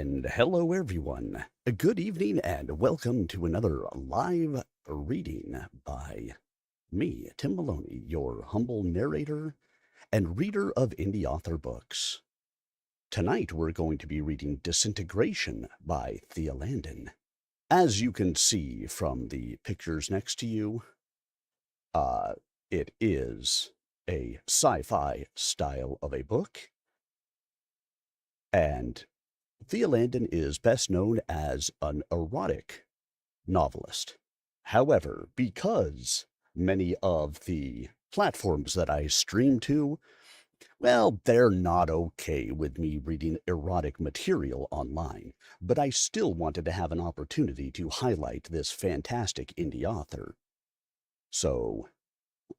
And hello, everyone. Good evening, and welcome to another live reading by me, Tim Maloney, your humble narrator and reader of indie author books. Tonight, we're going to be reading Disintegration by Thea Landen. As you can see from the pictures next to you, it is a sci-fi style of a book, and Thea Landen is best known as an erotic novelist. However, because many of the platforms that I stream to, well, they're not okay with me reading erotic material online, but I still wanted to have an opportunity to highlight this fantastic indie author. So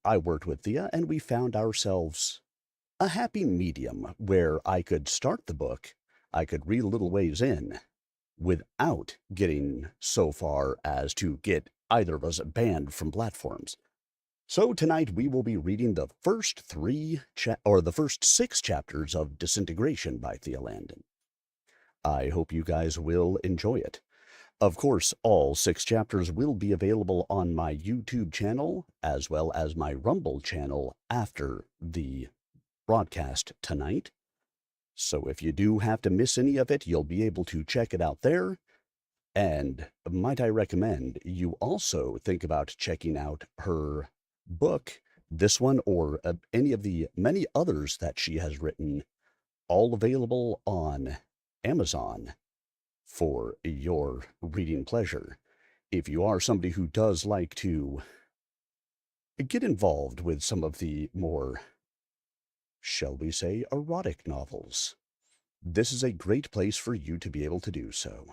I worked with Thea and we found ourselves a happy medium where I could start the book, I could read a little ways in, without getting so far as to get either of us banned from platforms. So tonight we will be reading the first the first 6 chapters of Disintegration by Thea Landen. I hope you guys will enjoy it. Of course, all 6 chapters will be available on my YouTube channel as well as my Rumble channel after the broadcast tonight. So if you do have to miss any of it, you'll be able to check it out there. And might I recommend you also think about checking out her book, this one or any of the many others that she has written, all available on Amazon for your reading pleasure. If you are somebody who does like to get involved with some of the more, shall we say, erotic novels, this is a great place for you to be able to do so.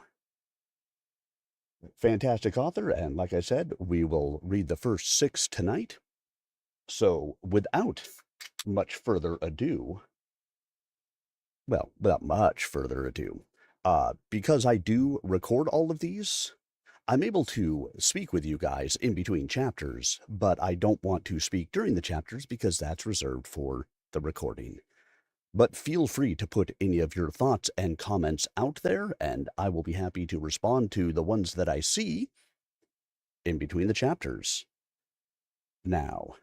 Fantastic author, and like I said, we will read the first 6 tonight. So without much further ado, because I do record all of these, I'm able to speak with you guys in between chapters, but I don't want to speak during the chapters because that's reserved for the recording. But feel free to put any of your thoughts and comments out there, and I will be happy to respond to the ones that I see in between the chapters. Now,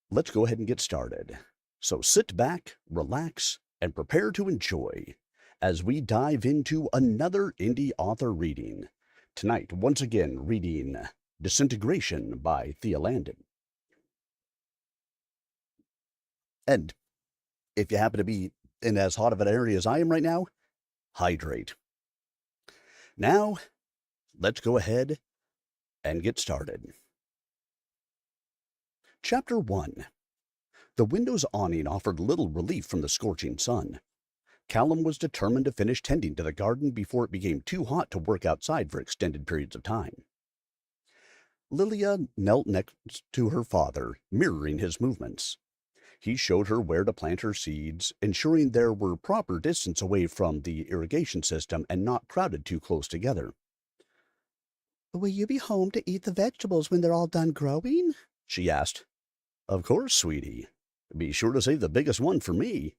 let's go ahead and get started. So sit back, relax, and prepare to enjoy as we dive into another indie author reading. Tonight, once again, reading Disintegration by Thea Landen. And if you happen to be in as hot of an area as I am right now, hydrate. Now, let's go ahead and get started. Chapter 1. The window's awning offered little relief from the scorching sun. Callum was determined to finish tending to the garden before it became too hot to work outside for extended periods of time. Lilia knelt next to her father, mirroring his movements. He showed her where to plant her seeds, ensuring there were proper distance away from the irrigation system and not crowded too close together. "Will you be home to eat the vegetables when they're all done growing?" she asked. "Of course, sweetie. Be sure to save the biggest one for me."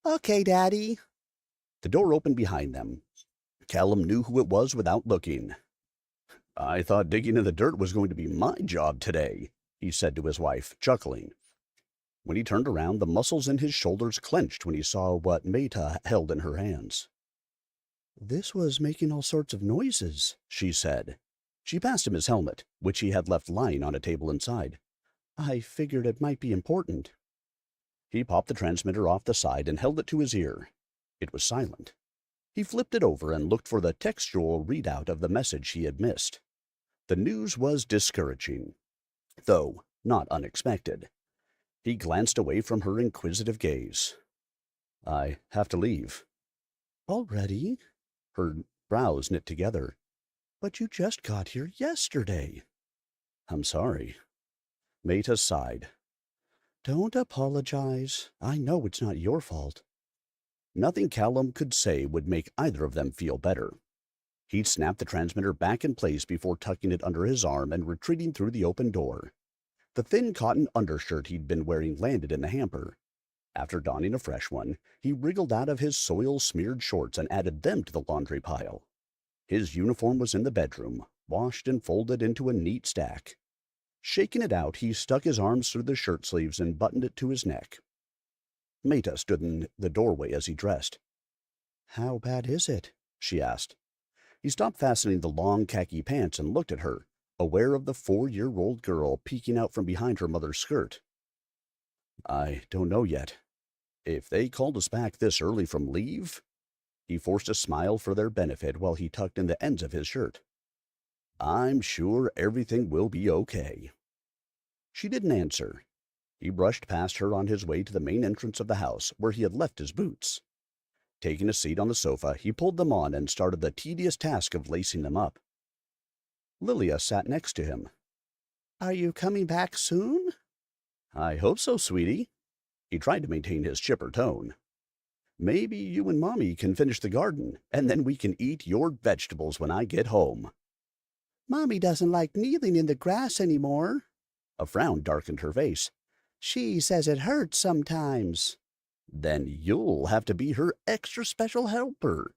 "Okay, Daddy." The door opened behind them. Callum knew who it was without looking. "I thought digging in the dirt was going to be my job today," he said to his wife, chuckling. When he turned around, the muscles in his shoulders clenched when he saw what Meta held in her hands. "This was making all sorts of noises," she said. She passed him his helmet, which he had left lying on a table inside. "I figured it might be important." He popped the transmitter off the side and held it to his ear. It was silent. He flipped it over and looked for the textual readout of the message he had missed. The news was discouraging, though not unexpected. He glanced away from her inquisitive gaze. "I have to leave." "Already?" Her brows knit together. "But you just got here yesterday." "I'm sorry." Meta sighed. "Don't apologize. I know it's not your fault." Nothing Callum could say would make either of them feel better. He snapped the transmitter back in place before tucking it under his arm and retreating through the open door. The thin cotton undershirt he'd been wearing landed in the hamper. After donning a fresh one, he wriggled out of his soil-smeared shorts and added them to the laundry pile. His uniform was in the bedroom, washed and folded into a neat stack. Shaking it out, he stuck his arms through the shirt sleeves and buttoned it to his neck. Meta stood in the doorway as he dressed. "How bad is it?" she asked. He stopped fastening the long khaki pants and looked at her, aware of the 4-year-old girl peeking out from behind her mother's skirt. "I don't know yet. If they called us back this early from leave—" He forced a smile for their benefit while he tucked in the ends of his shirt. "I'm sure everything will be okay." She didn't answer. He brushed past her on his way to the main entrance of the house, where he had left his boots. Taking a seat on the sofa, he pulled them on and started the tedious task of lacing them up. Lilia sat next to him. "Are you coming back soon?" "I hope so, sweetie." He tried to maintain his chipper tone. "Maybe you and Mommy can finish the garden, and then we can eat your vegetables when I get home." "Mommy doesn't like kneeling in the grass anymore." A frown darkened her face. "She says it hurts sometimes." "Then you'll have to be her extra special helper."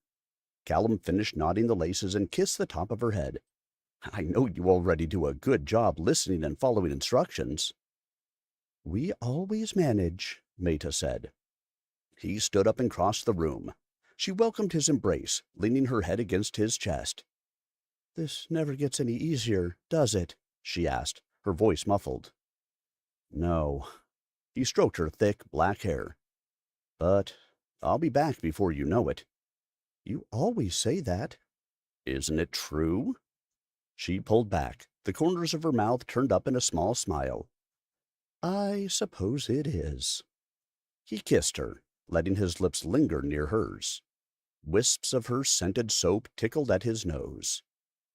Callum finished knotting the laces and kissed the top of her head. "I know you already do a good job listening and following instructions." "We always manage," Meta said. He stood up and crossed the room. She welcomed his embrace, leaning her head against his chest. "This never gets any easier, does it?" she asked, her voice muffled. "No." He stroked her thick, black hair. "But I'll be back before you know it." "You always say that." "Isn't it true?" She pulled back, the corners of her mouth turned up in a small smile. "I suppose it is." He kissed her, letting his lips linger near hers. Wisps of her scented soap tickled at his nose.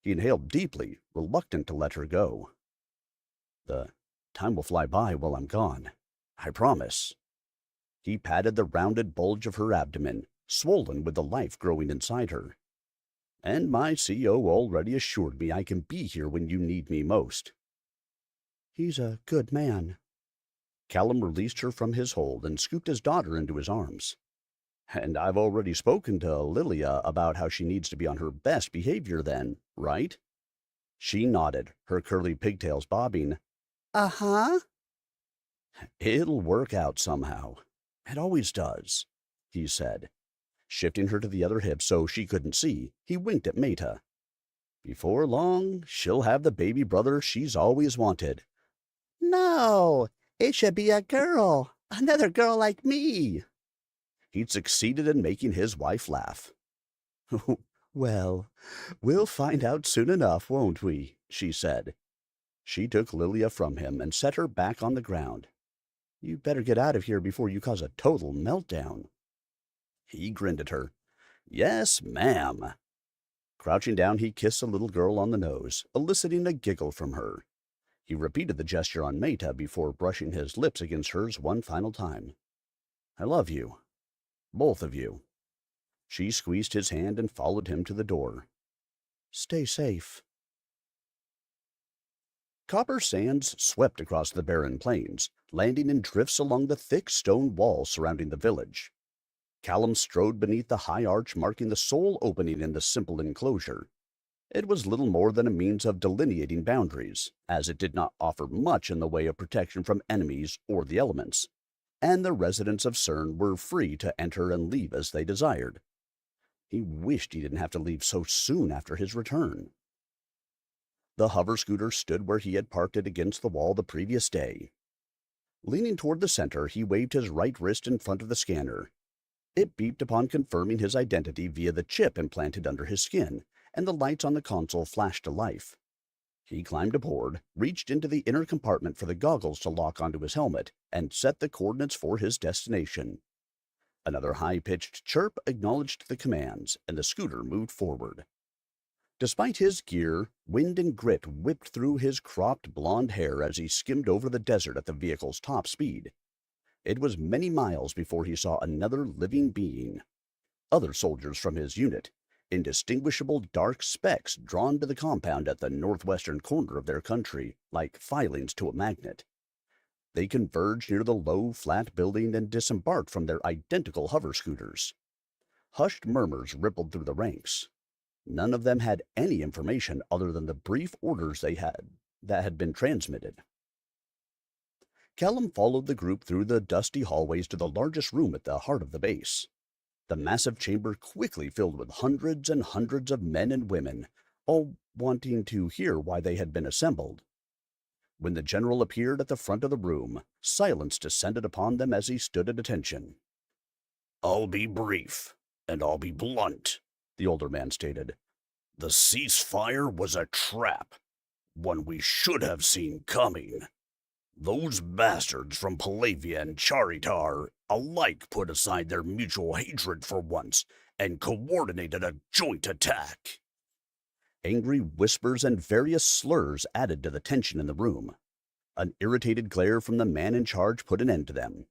He inhaled deeply, reluctant to let her go. "The time will fly by while I'm gone. I promise." He patted the rounded bulge of her abdomen, swollen with the life growing inside her. "And my CO already assured me I can be here when you need me most." "He's a good man." Callum released her from his hold and scooped his daughter into his arms. "And I've already spoken to Lilia about how she needs to be on her best behavior then, right?" She nodded, her curly pigtails bobbing. "Uh-huh." "It'll work out somehow. It always does," he said. Shifting her to the other hip so she couldn't see, he winked at Meta. "Before long, she'll have the baby brother she's always wanted." "No, it should be a girl. Another girl like me." He'd succeeded in making his wife laugh. "Well, we'll find out soon enough, won't we?" she said. She took Lilia from him and set her back on the ground. "You better get out of here before you cause a total meltdown." He grinned at her. "Yes, ma'am." Crouching down, he kissed the little girl on the nose, eliciting a giggle from her. He repeated the gesture on Meta before brushing his lips against hers one final time. "I love you. Both of you." She squeezed his hand and followed him to the door. "Stay safe." Copper sands swept across the barren plains, landing in drifts along the thick stone walls surrounding the village. Callum strode beneath the high arch marking the sole opening in the simple enclosure. It was little more than a means of delineating boundaries, as it did not offer much in the way of protection from enemies or the elements, and the residents of CERN were free to enter and leave as they desired. He wished he didn't have to leave so soon after his return. The hover scooter stood where he had parked it against the wall the previous day. Leaning toward the center, he waved his right wrist in front of the scanner. It beeped upon confirming his identity via the chip implanted under his skin, and the lights on the console flashed to life. He climbed aboard, reached into the inner compartment for the goggles to lock onto his helmet, and set the coordinates for his destination. Another high-pitched chirp acknowledged the commands, and the scooter moved forward. Despite his gear, wind and grit whipped through his cropped blonde hair as he skimmed over the desert at the vehicle's top speed. It was many miles before he saw another living being. Other soldiers from his unit, indistinguishable dark specks drawn to the compound at the northwestern corner of their country, like filings to a magnet. They converged near the low, flat building and disembarked from their identical hover scooters. Hushed murmurs rippled through the ranks. None of them had any information other than the brief orders that had been transmitted. Callum followed the group through the dusty hallways to the largest room at the heart of the base. The massive chamber quickly filled with hundreds and hundreds of men and women, all wanting to hear why they had been assembled. When the general appeared at the front of the room, silence descended upon them as he stood at attention. "I'll be brief, and I'll be blunt," the older man stated. "The ceasefire was a trap, one we should have seen coming. Those bastards from Palavia and Charitar alike put aside their mutual hatred for once and coordinated a joint attack." Angry whispers and various slurs added to the tension in the room. An irritated glare from the man in charge put an end to them.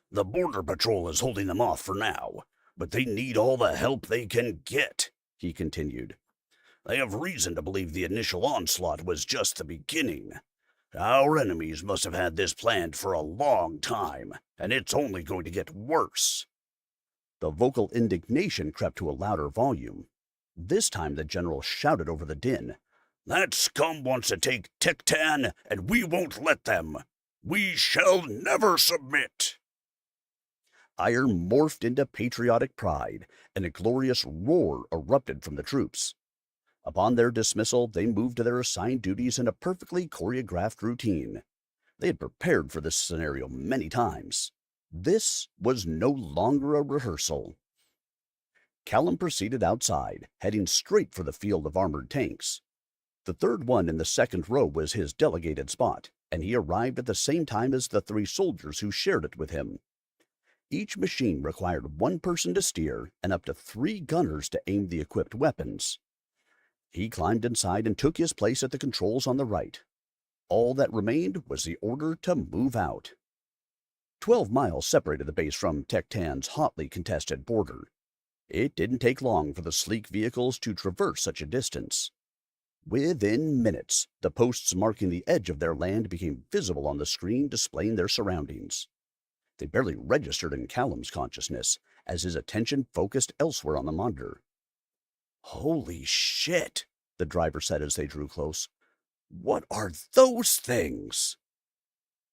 "The Border Patrol is holding them off for now, but they need all the help they can get," he continued. "They have reason to believe the initial onslaught was just the beginning. Our enemies must have had this planned for a long time, and it's only going to get worse." The vocal indignation crept to a louder volume. This time the general shouted over the din. "That scum wants to take Tectan, and we won't let them. We shall never submit." Ire morphed into patriotic pride, and a glorious roar erupted from the troops. Upon their dismissal, they moved to their assigned duties in a perfectly choreographed routine. They had prepared for this scenario many times. This was no longer a rehearsal. Callum proceeded outside, heading straight for the field of armored tanks. The third one in the second row was his delegated spot, and he arrived at the same time as the 3 soldiers who shared it with him. Each machine required 1 person to steer and up to 3 gunners to aim the equipped weapons. He climbed inside and took his place at the controls on the right. All that remained was the order to move out. 12 miles separated the base from Tectan's hotly contested border. It didn't take long for the sleek vehicles to traverse such a distance. Within minutes, the posts marking the edge of their land became visible on the screen displaying their surroundings. They barely registered in Callum's consciousness, as his attention focused elsewhere on the monitor. "Holy shit," the driver said as they drew close. "What are those things?"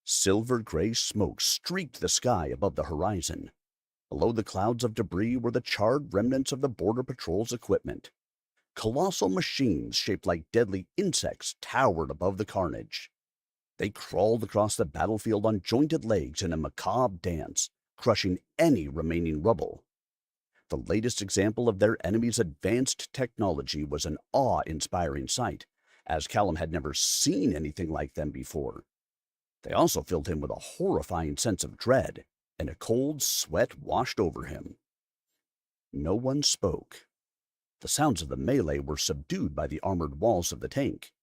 Silver-gray smoke streaked the sky above the horizon. Below the clouds of debris were the charred remnants of the Border Patrol's equipment. Colossal machines shaped like deadly insects towered above the carnage. They crawled across the battlefield on jointed legs in a macabre dance, crushing any remaining rubble. The latest example of their enemy's advanced technology was an awe-inspiring sight, as Callum had never seen anything like them before. They also filled him with a horrifying sense of dread, and a cold sweat washed over him. No one spoke. The sounds of the melee were subdued by the armored walls of the tank.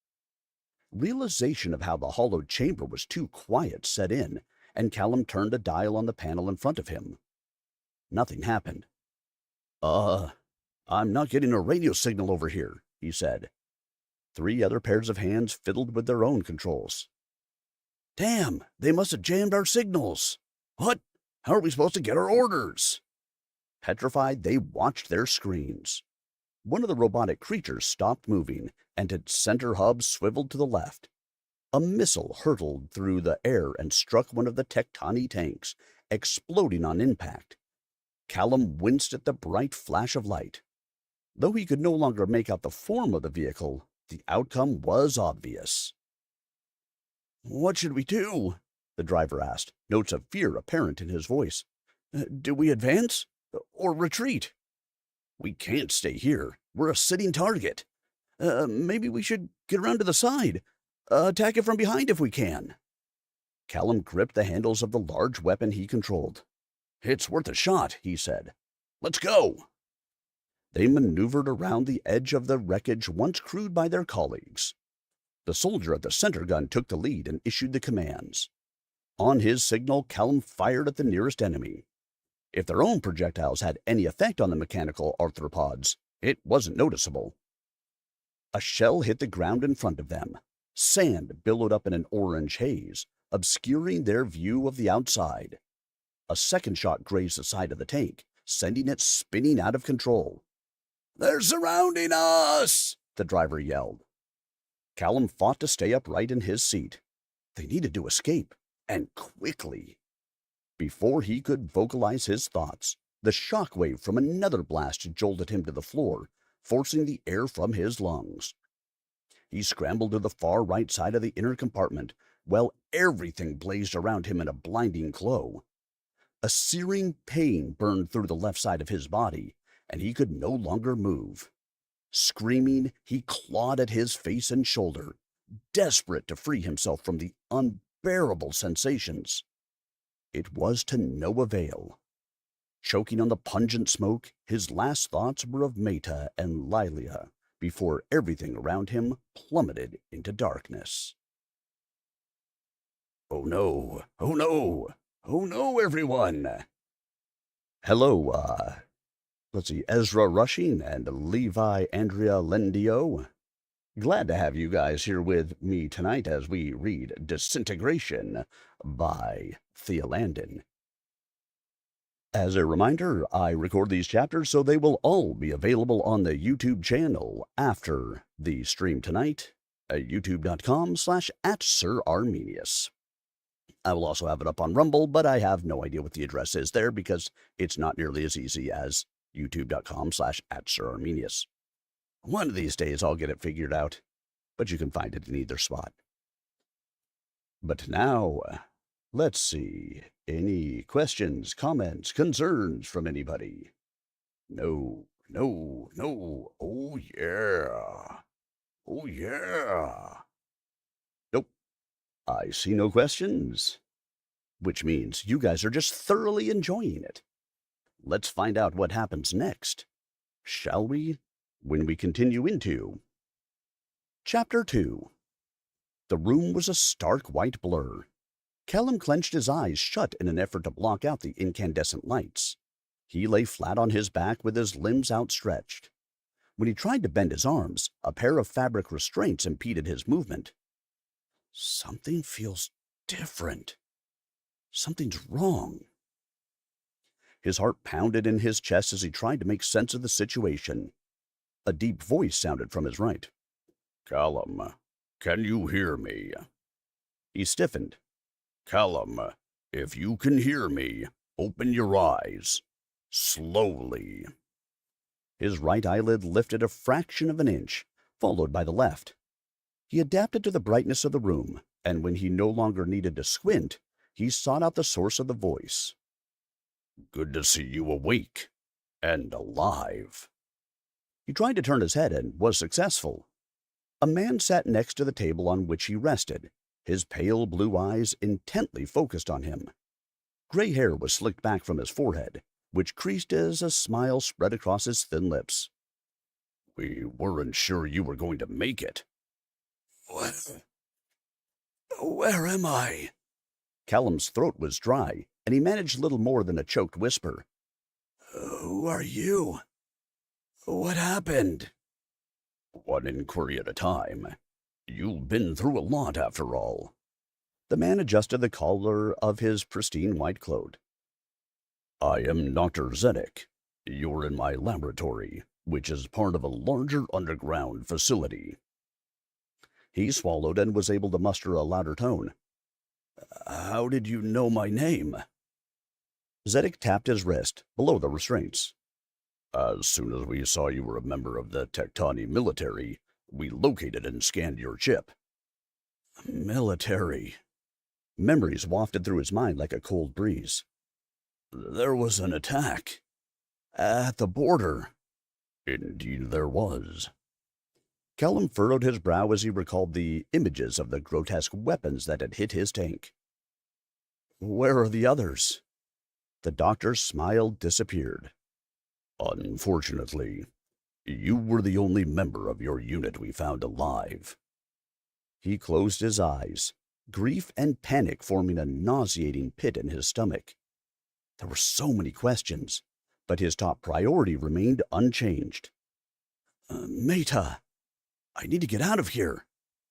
Realization of how the hollowed chamber was too quiet set in, and Callum turned a dial on the panel in front of him. Nothing happened. I'm not getting a radio signal over here," he said. 3 other pairs of hands fiddled with their own controls. "Damn, they must have jammed our signals. What? How are we supposed to get our orders?" Petrified, they watched their screens. One of the robotic creatures stopped moving, and its center hub swiveled to the left. A missile hurtled through the air and struck one of the Tectani tanks, exploding on impact. Callum winced at the bright flash of light. Though he could no longer make out the form of the vehicle, the outcome was obvious. "What should we do?" the driver asked, notes of fear apparent in his voice. "Do we advance? Or retreat?" "We can't stay here. We're a sitting target. Maybe we should get around to the side. Attack it from behind if we can." Callum gripped the handles of the large weapon he controlled. "It's worth a shot," he said. "Let's go." They maneuvered around the edge of the wreckage once crewed by their colleagues. The soldier at the center gun took the lead and issued the commands. On his signal, Callum fired at the nearest enemy. If their own projectiles had any effect on the mechanical arthropods, it wasn't noticeable. A shell hit the ground in front of them. Sand billowed up in an orange haze, obscuring their view of the outside. A second shot grazed the side of the tank, sending it spinning out of control. "They're surrounding us!" the driver yelled. Callum fought to stay upright in his seat. They needed to escape, and quickly. Before he could vocalize his thoughts, the shockwave from another blast jolted him to the floor, forcing the air from his lungs. He scrambled to the far right side of the inner compartment, while everything blazed around him in a blinding glow. A searing pain burned through the left side of his body, and he could no longer move. Screaming, he clawed at his face and shoulder, desperate to free himself from the unbearable sensations. It was to no avail. Choking on the pungent smoke, his last thoughts were of Meta and Lilia before everything around him plummeted into darkness. "Oh no! Oh no! Oh no, everyone!" Hello, let's see, Ezra Rushing and Levi Andrea Lendio. Glad to have you guys here with me tonight as we read Disintegration by Thea Landen. As a reminder, I record these chapters so they will all be available on the YouTube channel after the stream tonight at youtube.com/@SirArminius. I will also have it up on Rumble, but I have no idea what the address is there because it's not nearly as easy as youtube.com/@SirArminius. One of these days I'll get it figured out, but you can find it in either spot. But now, let's see. Any questions, comments, concerns from anybody? No. Oh, yeah. Oh, yeah. Nope. I see no questions. Which means you guys are just thoroughly enjoying it. Let's find out what happens next, shall we? When we continue into Chapter 2. The room was a stark white blur. Callum clenched his eyes shut in an effort to block out the incandescent lights. He lay flat on his back with his limbs outstretched. When he tried to bend his arms, a pair of fabric restraints impeded his movement. Something feels different. Something's wrong. His heart pounded in his chest as he tried to make sense of the situation. A deep voice sounded from his right. "Callum, can you hear me?" He stiffened. "Callum, if you can hear me, open your eyes. Slowly." His right eyelid lifted a fraction of an inch, followed by the left. He adapted to the brightness of the room, and when he no longer needed to squint, he sought out the source of the voice. "Good to see you awake and alive." He tried to turn his head and was successful. A man sat next to the table on which he rested, his pale blue eyes intently focused on him. Gray hair was slicked back from his forehead, which creased as a smile spread across his thin lips. "We weren't sure you were going to make it." Where am I?" Callum's throat was dry, and he managed little more than a choked whisper. "Who are you? What happened?" "One inquiry at a time. You've been through a lot, after all." The man adjusted the collar of his pristine white cloak. "I am Dr. Zedek. You're in my laboratory, which is part of a larger underground facility." He swallowed and was able to muster a louder tone. "How did you know my name?" Zedek tapped his wrist, below the restraints. "As soon as we saw you were a member of the Tectoni military, we located and scanned your chip." Military. Memories wafted through his mind like a cold breeze. "There was an attack. At the border." "Indeed there was." Callum furrowed his brow as he recalled the images of the grotesque weapons that had hit his tank. "Where are the others?" The doctor's smile disappeared. "Unfortunately, you were the only member of your unit we found alive." He closed his eyes, grief and panic forming a nauseating pit in his stomach. There were so many questions, but his top priority remained unchanged. Meta, I need to get out of here.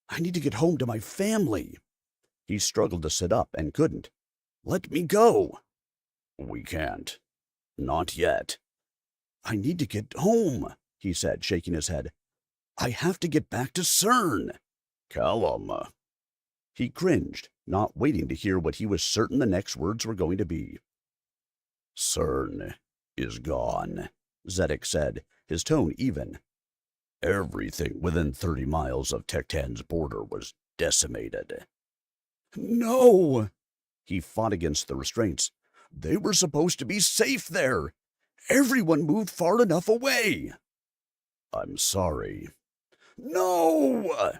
I need to get home to my family." He struggled to sit up and couldn't. "Let me go!" "We can't. Not yet." "I need to get home," he said, shaking his head. "I have to get back to CERN." "Callum." He cringed, not waiting to hear what he was certain the next words were going to be. "CERN is gone," Zedek said, his tone even. "Everything within 30 miles of Tektan's border was decimated." "No!" He fought against the restraints. "They were supposed to be safe there. Everyone moved far enough away." "I'm sorry." "No!"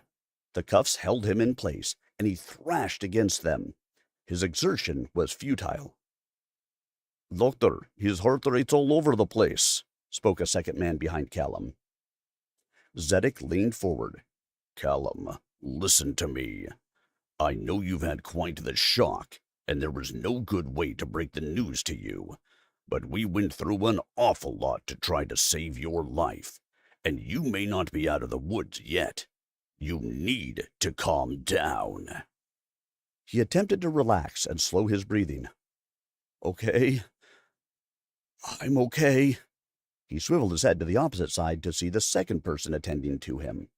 The cuffs held him in place, and he thrashed against them. His exertion was futile. "Doctor, his heart rate's all over the place," spoke a second man behind Callum. Zedek leaned forward. "Callum, listen to me. I know you've had quite the shock, and there was no good way to break the news to you. But we went through an awful lot to try to save your life, and you may not be out of the woods yet. You need to calm down." He attempted to relax and slow his breathing. "Okay. I'm okay." He swiveled his head to the opposite side to see the second person attending to him.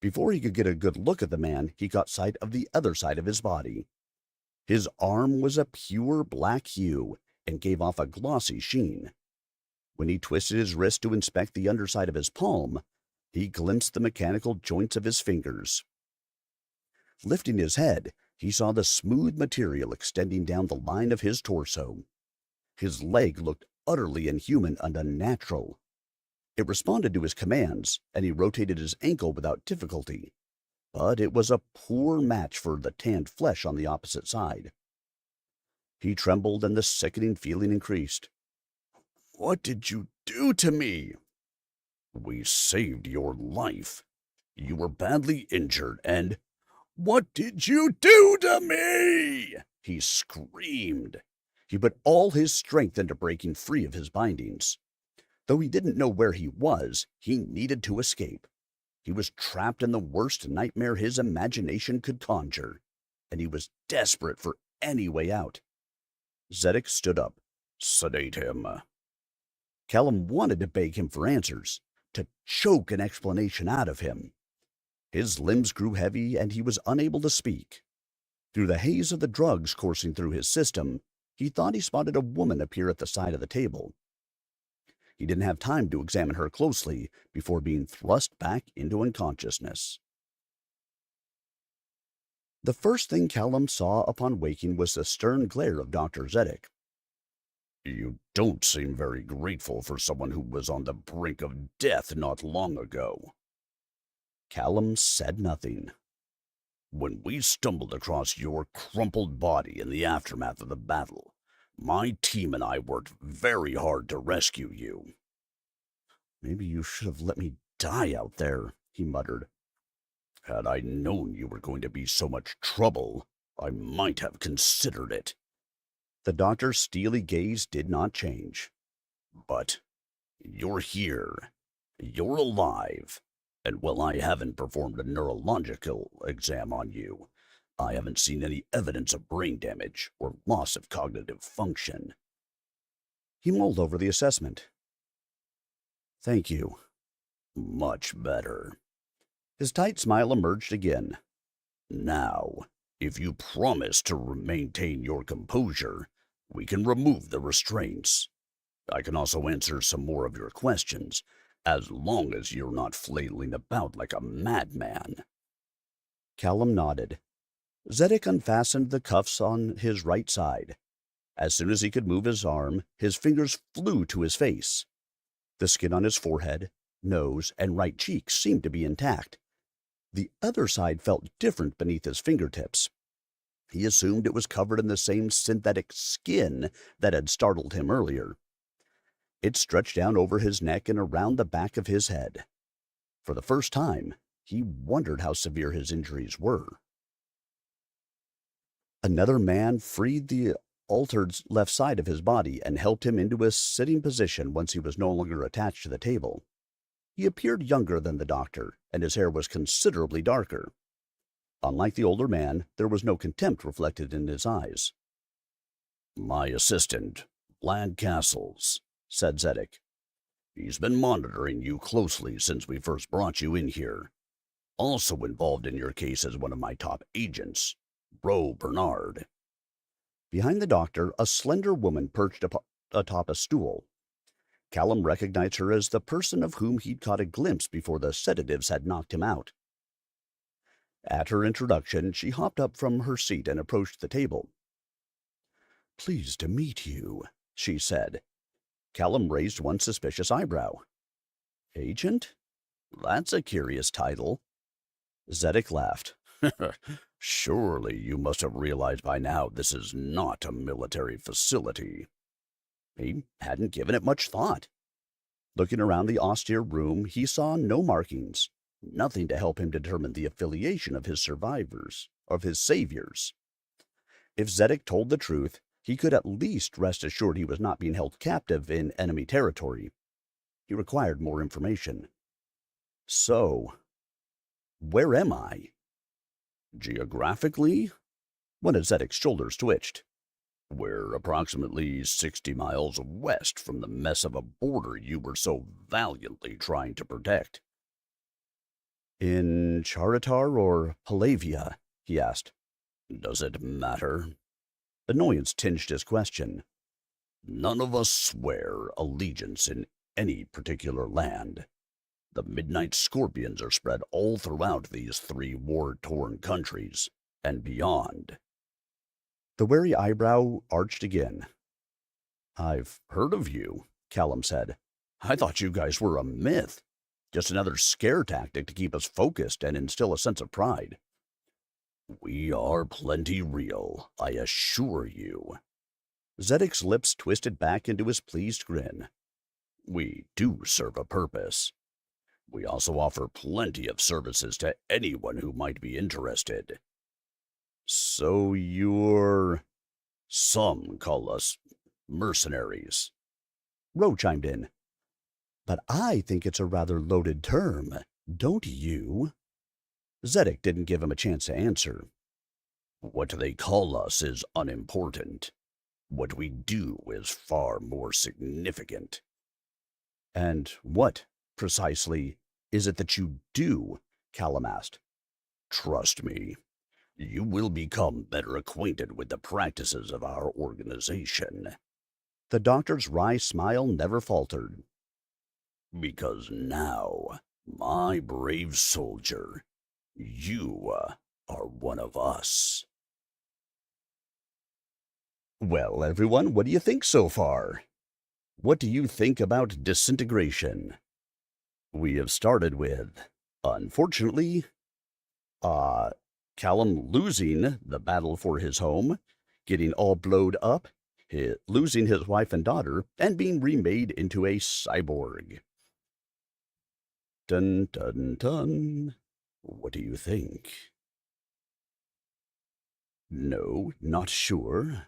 Before he could get a good look at the man, he caught sight of the other side of his body. His arm was a pure black hue and gave off a glossy sheen. When he twisted his wrist to inspect the underside of his palm, he glimpsed the mechanical joints of his fingers. Lifting his head, he saw the smooth material extending down the line of his torso. His leg looked utterly inhuman and unnatural. It responded to his commands, and he rotated his ankle without difficulty. But it was a poor match for the tanned flesh on the opposite side. He trembled, and the sickening feeling increased. "What did you do to me?" "We saved your life. You were badly injured, and—" "What did you do to me?" he screamed. He put all his strength into breaking free of his bindings. Though he didn't know where he was, he needed to escape. He was trapped in the worst nightmare his imagination could conjure, and he was desperate for any way out. Zedek stood up. "Sedate him." Callum wanted to beg him for answers, to choke an explanation out of him. His limbs grew heavy, and he was unable to speak. Through the haze of the drugs coursing through his system, he thought he spotted a woman appear at the side of the table. He didn't have time to examine her closely before being thrust back into unconsciousness. The first thing Callum saw upon waking was the stern glare of Dr. Zedek. "You don't seem very grateful for someone who was on the brink of death not long ago." Callum said nothing. "When we stumbled across your crumpled body in the aftermath of the battle, my team and I worked very hard to rescue you." "Maybe you should have let me die out there," he muttered. "Had I known you were going to be so much trouble, I might have considered it." The doctor's steely gaze did not change. "But you're here. You're alive. And while I haven't performed a neurological exam on you, I haven't seen any evidence of brain damage or loss of cognitive function." He mulled over the assessment. "Thank you." "Much better." His tight smile emerged again. "Now, if you promise to maintain your composure, we can remove the restraints. I can also answer some more of your questions, as long as you're not flailing about like a madman." Callum nodded. Zedek unfastened the cuffs on his right side. As soon as he could move his arm, his fingers flew to his face. The skin on his forehead, nose, and right cheek seemed to be intact. The other side felt different beneath his fingertips. He assumed it was covered in the same synthetic skin that had startled him earlier. It stretched down over his neck and around the back of his head. For the first time, he wondered how severe his injuries were. Another man freed the altered left side of his body and helped him into a sitting position once he was no longer attached to the table. He appeared younger than the doctor, and his hair was considerably darker. Unlike the older man, there was no contempt reflected in his eyes. "My assistant, Vlad Castles," said Zedek. "He's been monitoring you closely since we first brought you in here. Also involved in your case is one of my top agents, Ro Bernard." Behind the doctor, a slender woman perched atop a stool. Callum recognized her as the person of whom he'd caught a glimpse before the sedatives had knocked him out. At her introduction, she hopped up from her seat and approached the table. "Pleased to meet you," she said. Callum raised one suspicious eyebrow. "Agent? That's a curious title." Zedek laughed. "Surely you must have realized by now this is not a military facility." He hadn't given it much thought. Looking around the austere room, he saw no markings, nothing to help him determine the affiliation of his saviors. If Zedek told the truth, he could at least rest assured he was not being held captive in enemy territory. He required more information. So, where am I? Geographically? One of Zedek's shoulders twitched. "We're approximately 60 miles west from the mess of a border you were so valiantly trying to protect." "In Charitar or Palavia?" he asked. "Does it matter?" Annoyance tinged his question. "None of us swear allegiance in any particular land. The Midnight Scorpions are spread all throughout these 3 war-torn countries, and beyond." The wary eyebrow arched again. "I've heard of you," Callum said. "I thought you guys were a myth. Just another scare tactic to keep us focused and instill a sense of pride." "We are plenty real, I assure you." Zedek's lips twisted back into his pleased grin. "We do serve a purpose. We also offer plenty of services to anyone who might be interested." "So you're—" "Some call us mercenaries." Ro chimed in. "But I think it's a rather loaded term, don't you?" Zedek didn't give him a chance to answer. "What they call us is unimportant. What we do is far more significant." "And what, precisely, is it that you do?" Callum asked. "Trust me, you will become better acquainted with the practices of our organization." The doctor's wry smile never faltered. "Because now, my brave soldier, you are one of us." Well, everyone, what do you think so far? What do you think about Disintegration? We have started with, unfortunately, Callum losing the battle for his home, getting all blowed up, losing his wife and daughter, and being remade into a cyborg. Dun dun dun. What do you think? No, not sure.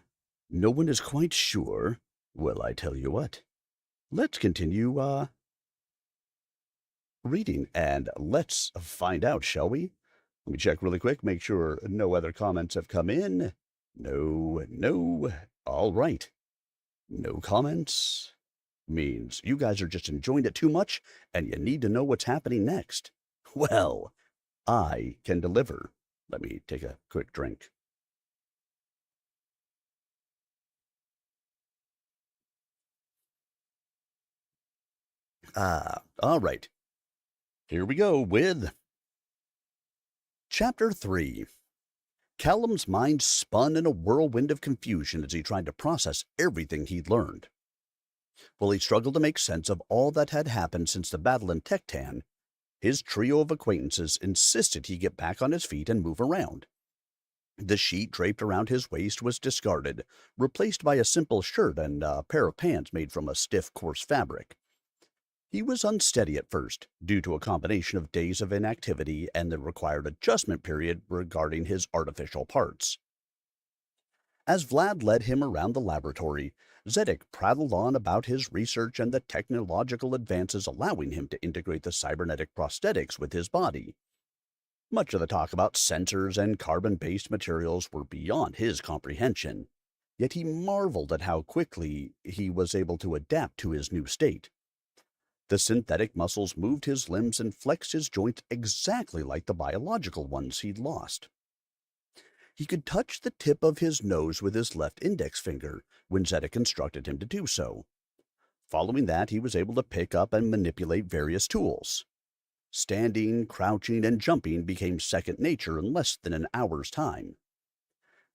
No one is quite sure. Well, I tell you what. Let's continue, reading, and let's find out, shall we? Let me check really quick, make sure no other comments have come in. No. All right. No comments means you guys are just enjoying it too much, and you need to know what's happening next. Well, I can deliver. Let me take a quick drink. All right. Here we go with Chapter 3. Callum's mind spun in a whirlwind of confusion as he tried to process everything he'd learned. While he struggled to make sense of all that had happened since the battle in Tektan, his trio of acquaintances insisted he get back on his feet and move around. The sheet draped around his waist was discarded, replaced by a simple shirt and a pair of pants made from a stiff, coarse fabric. He was unsteady at first, due to a combination of days of inactivity and the required adjustment period regarding his artificial parts. As Vlad led him around the laboratory, Zedek prattled on about his research and the technological advances allowing him to integrate the cybernetic prosthetics with his body. Much of the talk about sensors and carbon-based materials were beyond his comprehension, yet he marveled at how quickly he was able to adapt to his new state. The synthetic muscles moved his limbs and flexed his joints exactly like the biological ones he'd lost. He could touch the tip of his nose with his left index finger when Zedek instructed him to do so. Following that, he was able to pick up and manipulate various tools. Standing, crouching, and jumping became second nature in less than an hour's time.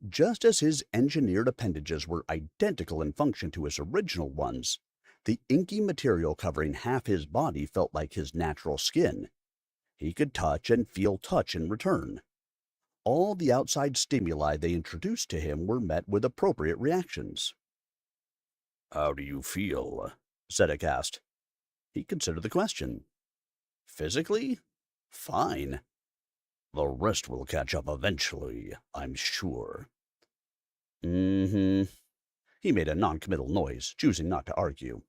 Just as his engineered appendages were identical in function to his original ones, the inky material covering half his body felt like his natural skin. He could touch and feel touch in return. All the outside stimuli they introduced to him were met with appropriate reactions. "How do you feel?" Zedek asked. He considered the question. "Physically? Fine. The rest will catch up eventually, I'm sure." "Mm-hmm." He made a non-committal noise, choosing not to argue.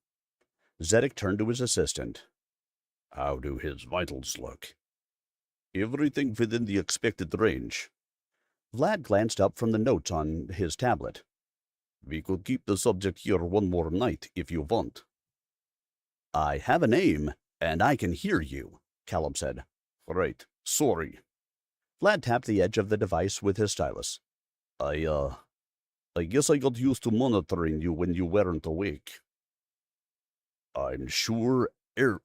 Zedek turned to his assistant. "How do his vitals look?" "Everything within the expected range." Vlad glanced up from the notes on his tablet. "We could keep the subject here one more night if you want." "I have a name, and I can hear you," Callum said. "Right. Sorry." Vlad tapped the edge of the device with his stylus. I guess I got used to monitoring you when you weren't awake." "I'm sure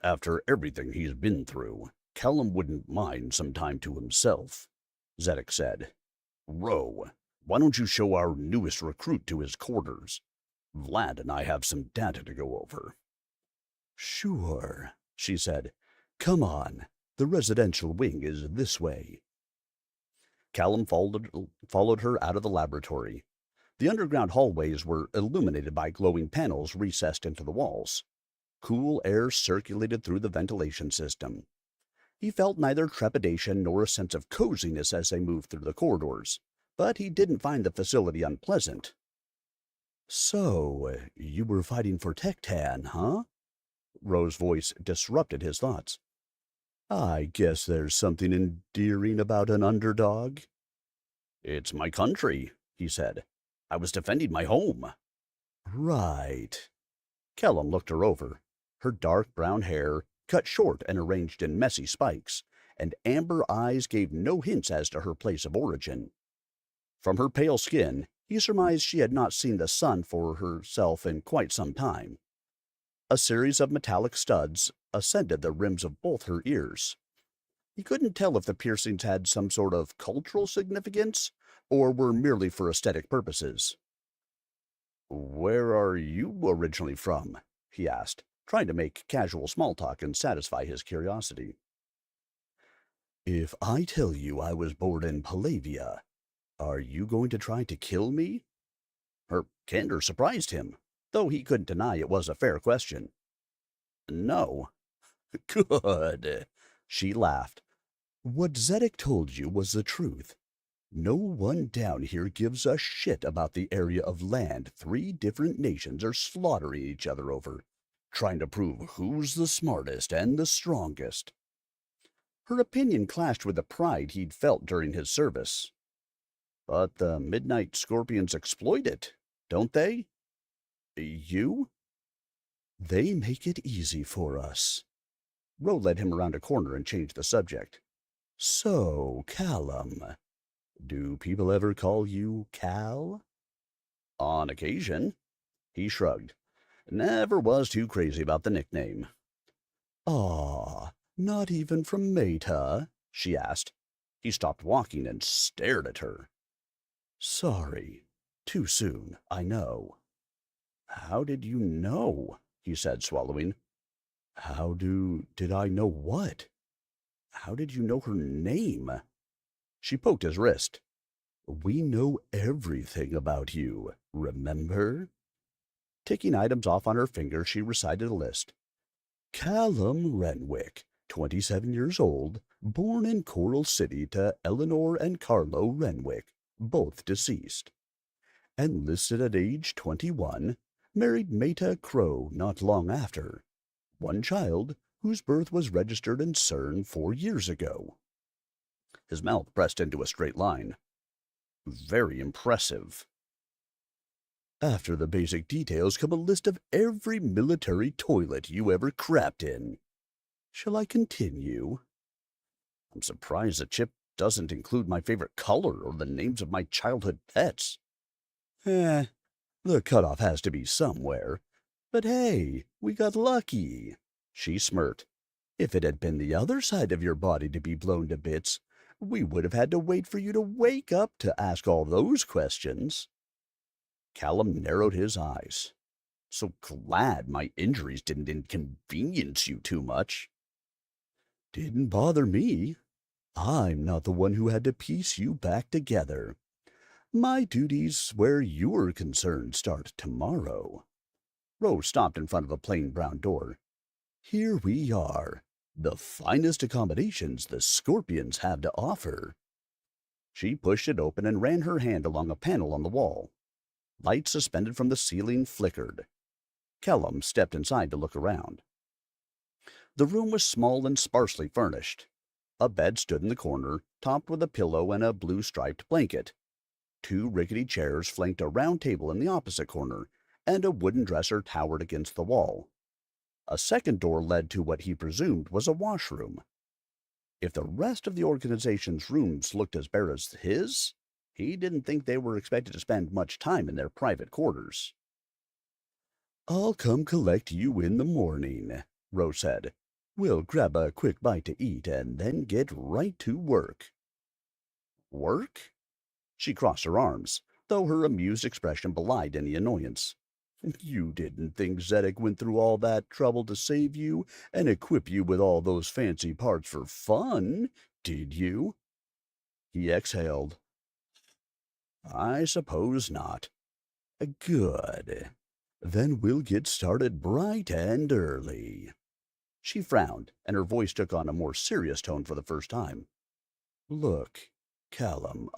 after everything he's been through, Callum wouldn't mind some time to himself," Zedek said. "Ro, why don't you show our newest recruit to his quarters? Vlad and I have some data to go over." "Sure," she said. "Come on. The residential wing is this way." Callum followed her out of the laboratory. The underground hallways were illuminated by glowing panels recessed into the walls. Cool air circulated through the ventilation system. He felt neither trepidation nor a sense of coziness as they moved through the corridors, but he didn't find the facility unpleasant. "So, you were fighting for Tectan, huh?" Ro's voice disrupted his thoughts. "I guess there's something endearing about an underdog." "It's my country," he said. "I was defending my home." "Right." Kellum looked her over. Her dark brown hair, cut short and arranged in messy spikes, and amber eyes gave no hints as to her place of origin. From her pale skin, he surmised she had not seen the sun for herself in quite some time. A series of metallic studs ascended the rims of both her ears. He couldn't tell if the piercings had some sort of cultural significance or were merely for aesthetic purposes. "Where are you originally from?" he asked, trying to make casual small talk and satisfy his curiosity. "If I tell you I was born in Palavia, are you going to try to kill me?" Her candor surprised him, though he couldn't deny it was a fair question. "No." "Good," she laughed. "What Zedek told you was the truth. No one down here gives a shit about the area of land 3 different nations are slaughtering each other over, trying to prove who's the smartest and the strongest." Her opinion clashed with the pride he'd felt during his service. "But the Midnight Scorpions exploit it, don't they?" "You?" "They make it easy for us." Ro led him around a corner and changed the subject. "So, Callum, do people ever call you Cal?" "On occasion." He shrugged. "Never was too crazy about the nickname." "Aw, not even from Meta?" she asked. He stopped walking and stared at her. "Sorry. Too soon, I know." "How did you know?" he said, swallowing. Did I know what? How did you know her name?" She poked his wrist. "We know everything about you, remember?" Ticking items off on her finger, she recited a list. "Callum Renwick, 27 years old, born in Coral City to Eleanor and Carlo Renwick, both deceased. Enlisted at age 21, married Meta Crow not long after. One child, whose birth was registered in CERN 4 years ago." his mouth pressed into a straight line. Very impressive. After the basic details come a list of every military toilet you ever crapped in. Shall I continue? I'm surprised the chip doesn't include my favorite color or the names of my childhood pets. The cutoff has to be somewhere. But hey, we got lucky. She smirked. If it had been the other side of your body to be blown to bits, we would have had to wait for you to wake up to ask all those questions. Callum narrowed his eyes. So glad my injuries didn't inconvenience you too much. Didn't bother me. I'm not the one who had to piece you back together. My duties where you're concerned start tomorrow. Rose stopped in front of a plain brown door. Here we are, the finest accommodations the Scorpions have to offer. She pushed it open and ran her hand along a panel on the wall. Lights suspended from the ceiling flickered. Callum stepped inside to look around. The room was small and sparsely furnished. A bed stood in the corner, topped with a pillow and a blue-striped blanket. 2 rickety chairs flanked a round table in the opposite corner, and a wooden dresser towered against the wall. A second door led to what he presumed was a washroom. If the rest of the organization's rooms looked as bare as his, he didn't think they were expected to spend much time in their private quarters. I'll come collect you in the morning, Rose said. We'll grab a quick bite to eat and then get right to work. Work? She crossed her arms, though her amused expression belied any annoyance. You didn't think Zedek went through all that trouble to save you and equip you with all those fancy parts for fun, did you? He exhaled. I suppose not. Good. Then we'll get started bright and early. She frowned, and her voice took on a more serious tone for the first time. Look, Callum,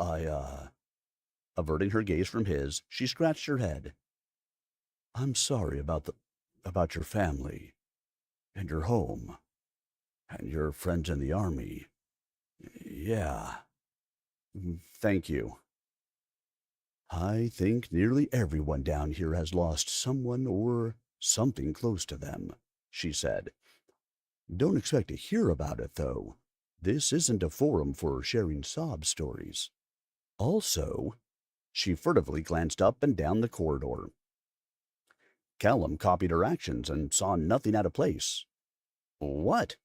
Averting her gaze from his, she scratched her head. I'm sorry about your family, and your home, and your friends in the army. Yeah. Thank you. I think nearly everyone down here has lost someone or something close to them, she said. Don't expect to hear about it, though. This isn't a forum for sharing sob stories. Also, she furtively glanced up and down the corridor. Callum copied her actions and saw nothing out of place. What?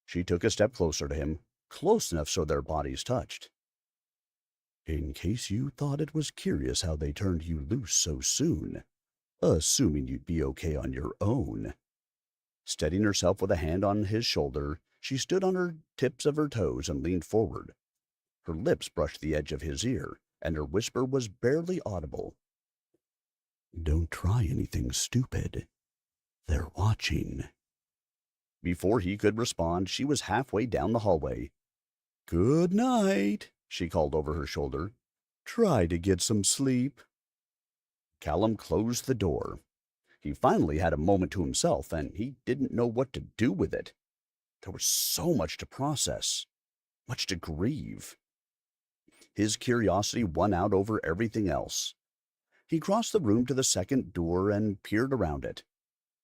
She took a step closer to him, close enough so their bodies touched. In case you thought it was curious how they turned you loose so soon, assuming you'd be okay on your own. Steadying herself with a hand on his shoulder, she stood on her tips of her toes and leaned forward. Her lips brushed the edge of his ear, and her whisper was barely audible. Don't try anything stupid. They're watching. Before he could respond, she was halfway down the hallway. Good night, she called over her shoulder. Try to get some sleep. Callum closed the door. He finally had a moment to himself, and he didn't know what to do with it. There was so much to process, much to grieve. His curiosity won out over everything else. He crossed the room to the second door and peered around it.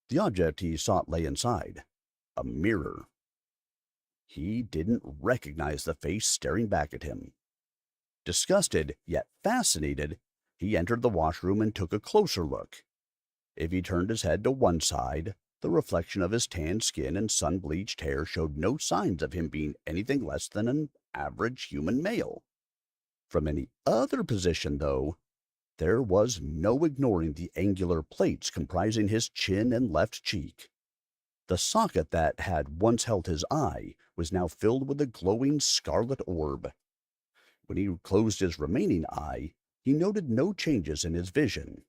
The object he sought lay inside, a mirror. He didn't recognize the face staring back at him. Disgusted, yet fascinated, he entered the washroom and took a closer look. If he turned his head to one side, the reflection of his tanned skin and sun-bleached hair showed no signs of him being anything less than an average human male. From any other position, though, there was no ignoring the angular plates comprising his chin and left cheek. The socket that had once held his eye was now filled with a glowing scarlet orb. When he closed his remaining eye, he noted no changes in his vision.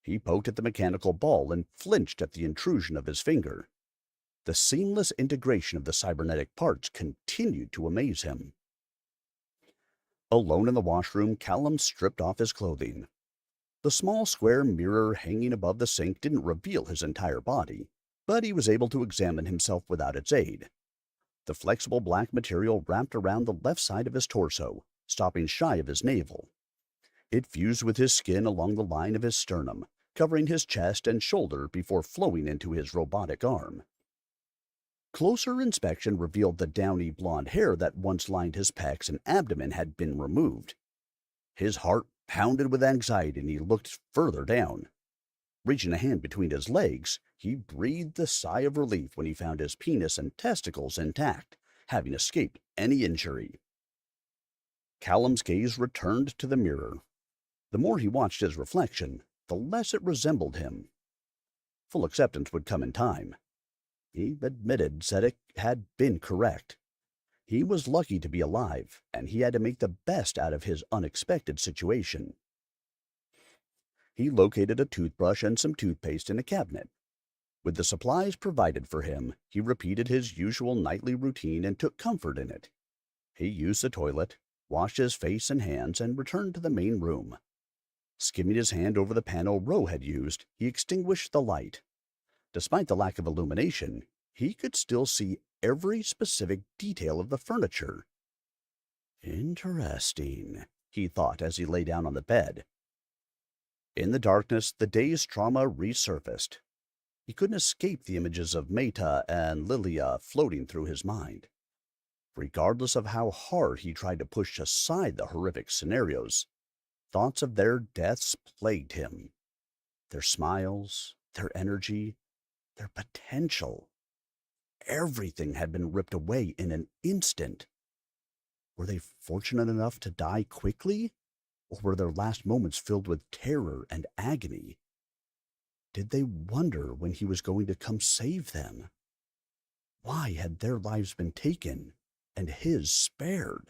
He poked at the mechanical ball and flinched at the intrusion of his finger. The seamless integration of the cybernetic parts continued to amaze him. Alone in the washroom, Callum stripped off his clothing. The small square mirror hanging above the sink didn't reveal his entire body, but he was able to examine himself without its aid. The flexible black material wrapped around the left side of his torso, stopping shy of his navel. It fused with his skin along the line of his sternum, covering his chest and shoulder before flowing into his robotic arm. Closer inspection revealed the downy blonde hair that once lined his pecs and abdomen had been removed. His heart pounded with anxiety and he looked further down. Reaching a hand between his legs, he breathed a sigh of relief when he found his penis and testicles intact, having escaped any injury. Callum's gaze returned to the mirror. The more he watched his reflection, the less it resembled him. Full acceptance would come in time. He admitted Zedek had been correct. He was lucky to be alive, and he had to make the best out of his unexpected situation. He located a toothbrush and some toothpaste in a cabinet. With the supplies provided for him, he repeated his usual nightly routine and took comfort in it. He used the toilet, washed his face and hands, and returned to the main room. Skimming his hand over the panel Ro had used, he extinguished the light. Despite the lack of illumination, he could still see every specific detail of the furniture. Interesting, he thought as he lay down on the bed. In the darkness, the day's trauma resurfaced. He couldn't escape the images of Meta and Lilia floating through his mind. Regardless of how hard he tried to push aside the horrific scenarios, thoughts of their deaths plagued him. Their smiles, their energy, their potential. Everything had been ripped away in an instant. Were they fortunate enough to die quickly? Or were their last moments filled with terror and agony? Did they wonder when he was going to come save them? Why had their lives been taken and his spared?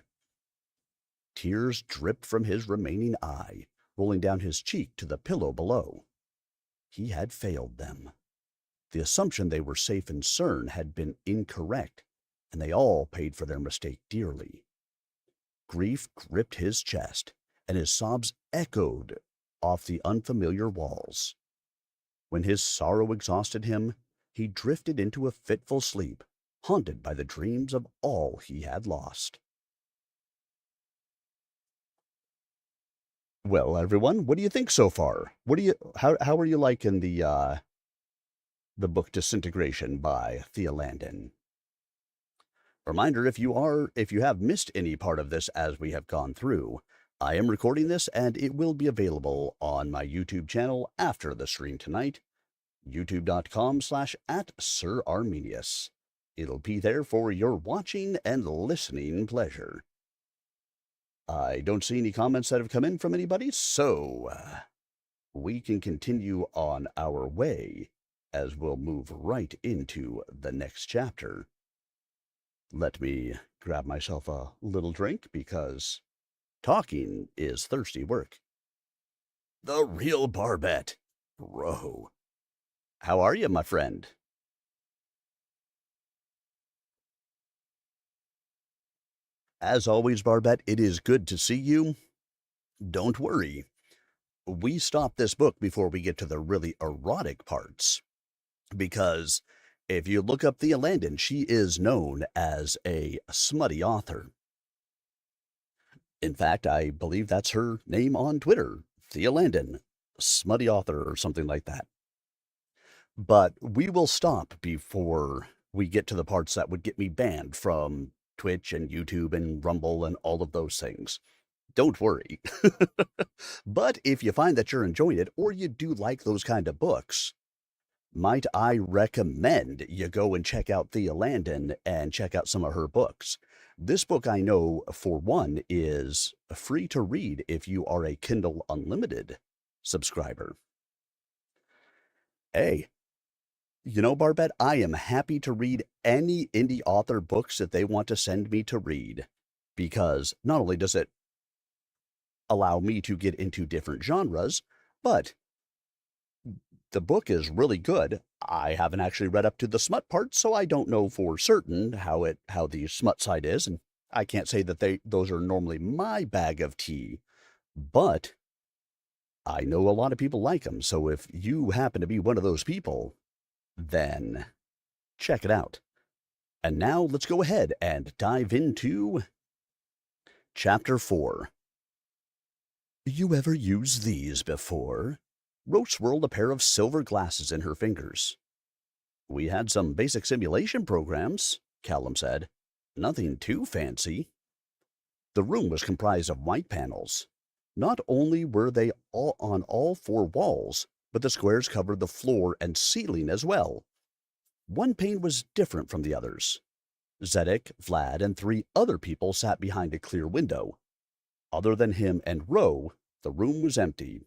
Tears dripped from his remaining eye, rolling down his cheek to the pillow below. He had failed them. The assumption they were safe in CERN had been incorrect, and they all paid for their mistake dearly. Grief gripped his chest, and his sobs echoed off the unfamiliar walls. When his sorrow exhausted him, he drifted into a fitful sleep, haunted by the dreams of all he had lost. Well, everyone, what do you think so far? How are you liking the book Disintegration by Thea Landen? Reminder, if you have missed any part of this as we have gone through, I am recording this and it will be available on my YouTube channel after the stream tonight, youtube.com/@SirArminius. It'll be there for your watching and listening pleasure. I don't see any comments that have come in from anybody, so we can continue on our way as we'll move right into the next chapter. Let me grab myself a little drink because talking is thirsty work. The real Barbette, bro. How are you, my friend? As always, Barbette, it is good to see you. Don't worry. We stop this book before we get to the really erotic parts. Because if you look up Thea Landen, she is known as a smutty author. In fact, I believe that's her name on Twitter, Thea Landen, smutty author or something like that. But we will stop before we get to the parts that would get me banned from Twitch and YouTube and Rumble and all of those things. Don't worry. But if you find that you're enjoying it or you do like those kind of books, might I recommend you go and check out Thea Landen and check out some of her books. This book, I know, for one, is free to read if you are a Kindle Unlimited subscriber. Hey, you know, Barbette, I am happy to read any indie author books that they want to send me to read, because not only does it allow me to get into different genres, but the book is really good. I haven't actually read up to the smut part, so I don't know for certain how the smut side is, and I can't say that those are normally my bag of tea, but I know a lot of people like them, so if you happen to be one of those people, then check it out. And now let's go ahead and dive into Chapter 4. You ever used these before? Rose swirled a pair of silver glasses in her fingers. We had some basic simulation programs, Callum said. Nothing too fancy. The room was comprised of white panels. Not only were they all on all four walls, but the squares covered the floor and ceiling as well. One pane was different from the others. Zedek, Vlad, and 3 other people sat behind a clear window. Other than him and Ro, the room was empty.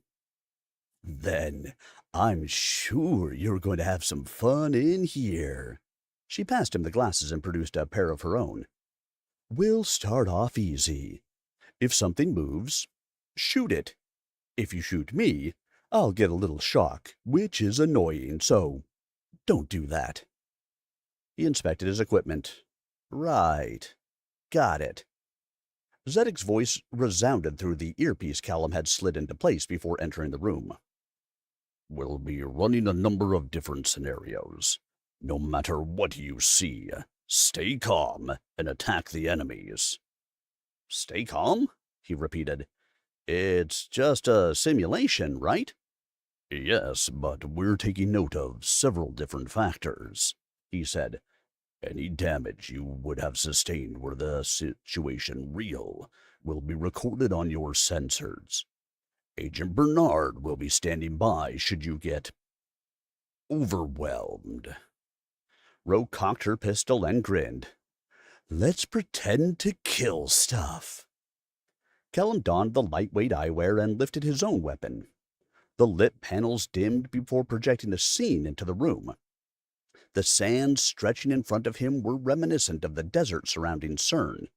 Then I'm sure you're going to have some fun in here. She passed him the glasses and produced a pair of her own. We'll start off easy. If something moves, shoot it. If you shoot me, I'll get a little shock, which is annoying, so don't do that. He inspected his equipment. Right. Got it. Zedek's voice resounded through the earpiece Callum had slid into place before entering the room. We'll be running a number of different scenarios. No matter what you see, stay calm and attack the enemies. Stay calm? He repeated. It's just a simulation, right? Yes, but we're taking note of several different factors, he said. Any damage you would have sustained were the situation real will be recorded on your sensors. Agent Bernard will be standing by should you get overwhelmed. Ro cocked her pistol and grinned. Let's pretend to kill stuff. Callum donned the lightweight eyewear and lifted his own weapon. The lit panels dimmed before projecting a scene into the room. The sands stretching in front of him were reminiscent of the desert surrounding CERN.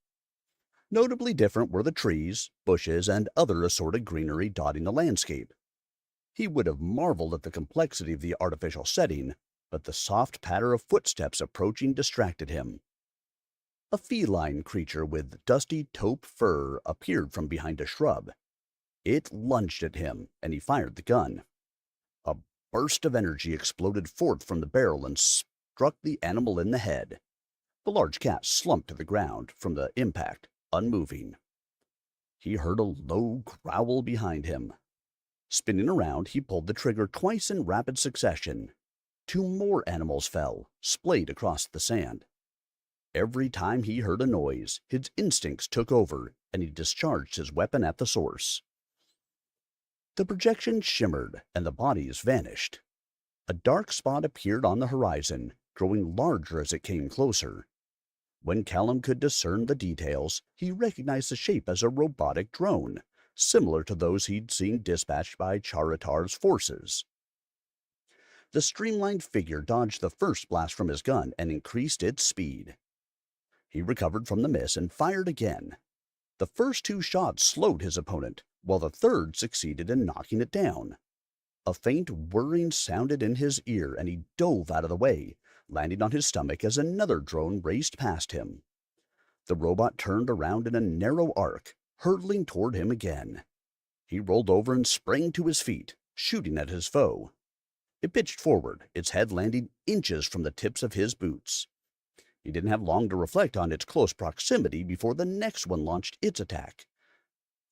Notably different were the trees, bushes, and other assorted greenery dotting the landscape. He would have marveled at the complexity of the artificial setting, but the soft patter of footsteps approaching distracted him. A feline creature with dusty taupe fur appeared from behind a shrub. It lunged at him, and he fired the gun. A burst of energy exploded forth from the barrel and struck the animal in the head. The large cat slumped to the ground from the impact, unmoving. He heard a low growl behind him. Spinning around, he pulled the trigger twice in rapid succession. 2 more animals fell, splayed across the sand. Every time he heard a noise, his instincts took over, and he discharged his weapon at the source. The projection shimmered, and the bodies vanished. A dark spot appeared on the horizon, growing larger as it came closer. When Callum could discern the details, he recognized the shape as a robotic drone, similar to those he'd seen dispatched by Charatar's forces. The streamlined figure dodged the first blast from his gun and increased its speed. He recovered from the miss and fired again. The first 2 shots slowed his opponent, while the third succeeded in knocking it down. A faint whirring sounded in his ear, and he dove out of the way, landing on his stomach as another drone raced past him. The robot turned around in a narrow arc, hurtling toward him again. He rolled over and sprang to his feet, shooting at his foe. It pitched forward, its head landing inches from the tips of his boots. He didn't have long to reflect on its close proximity before the next one launched its attack.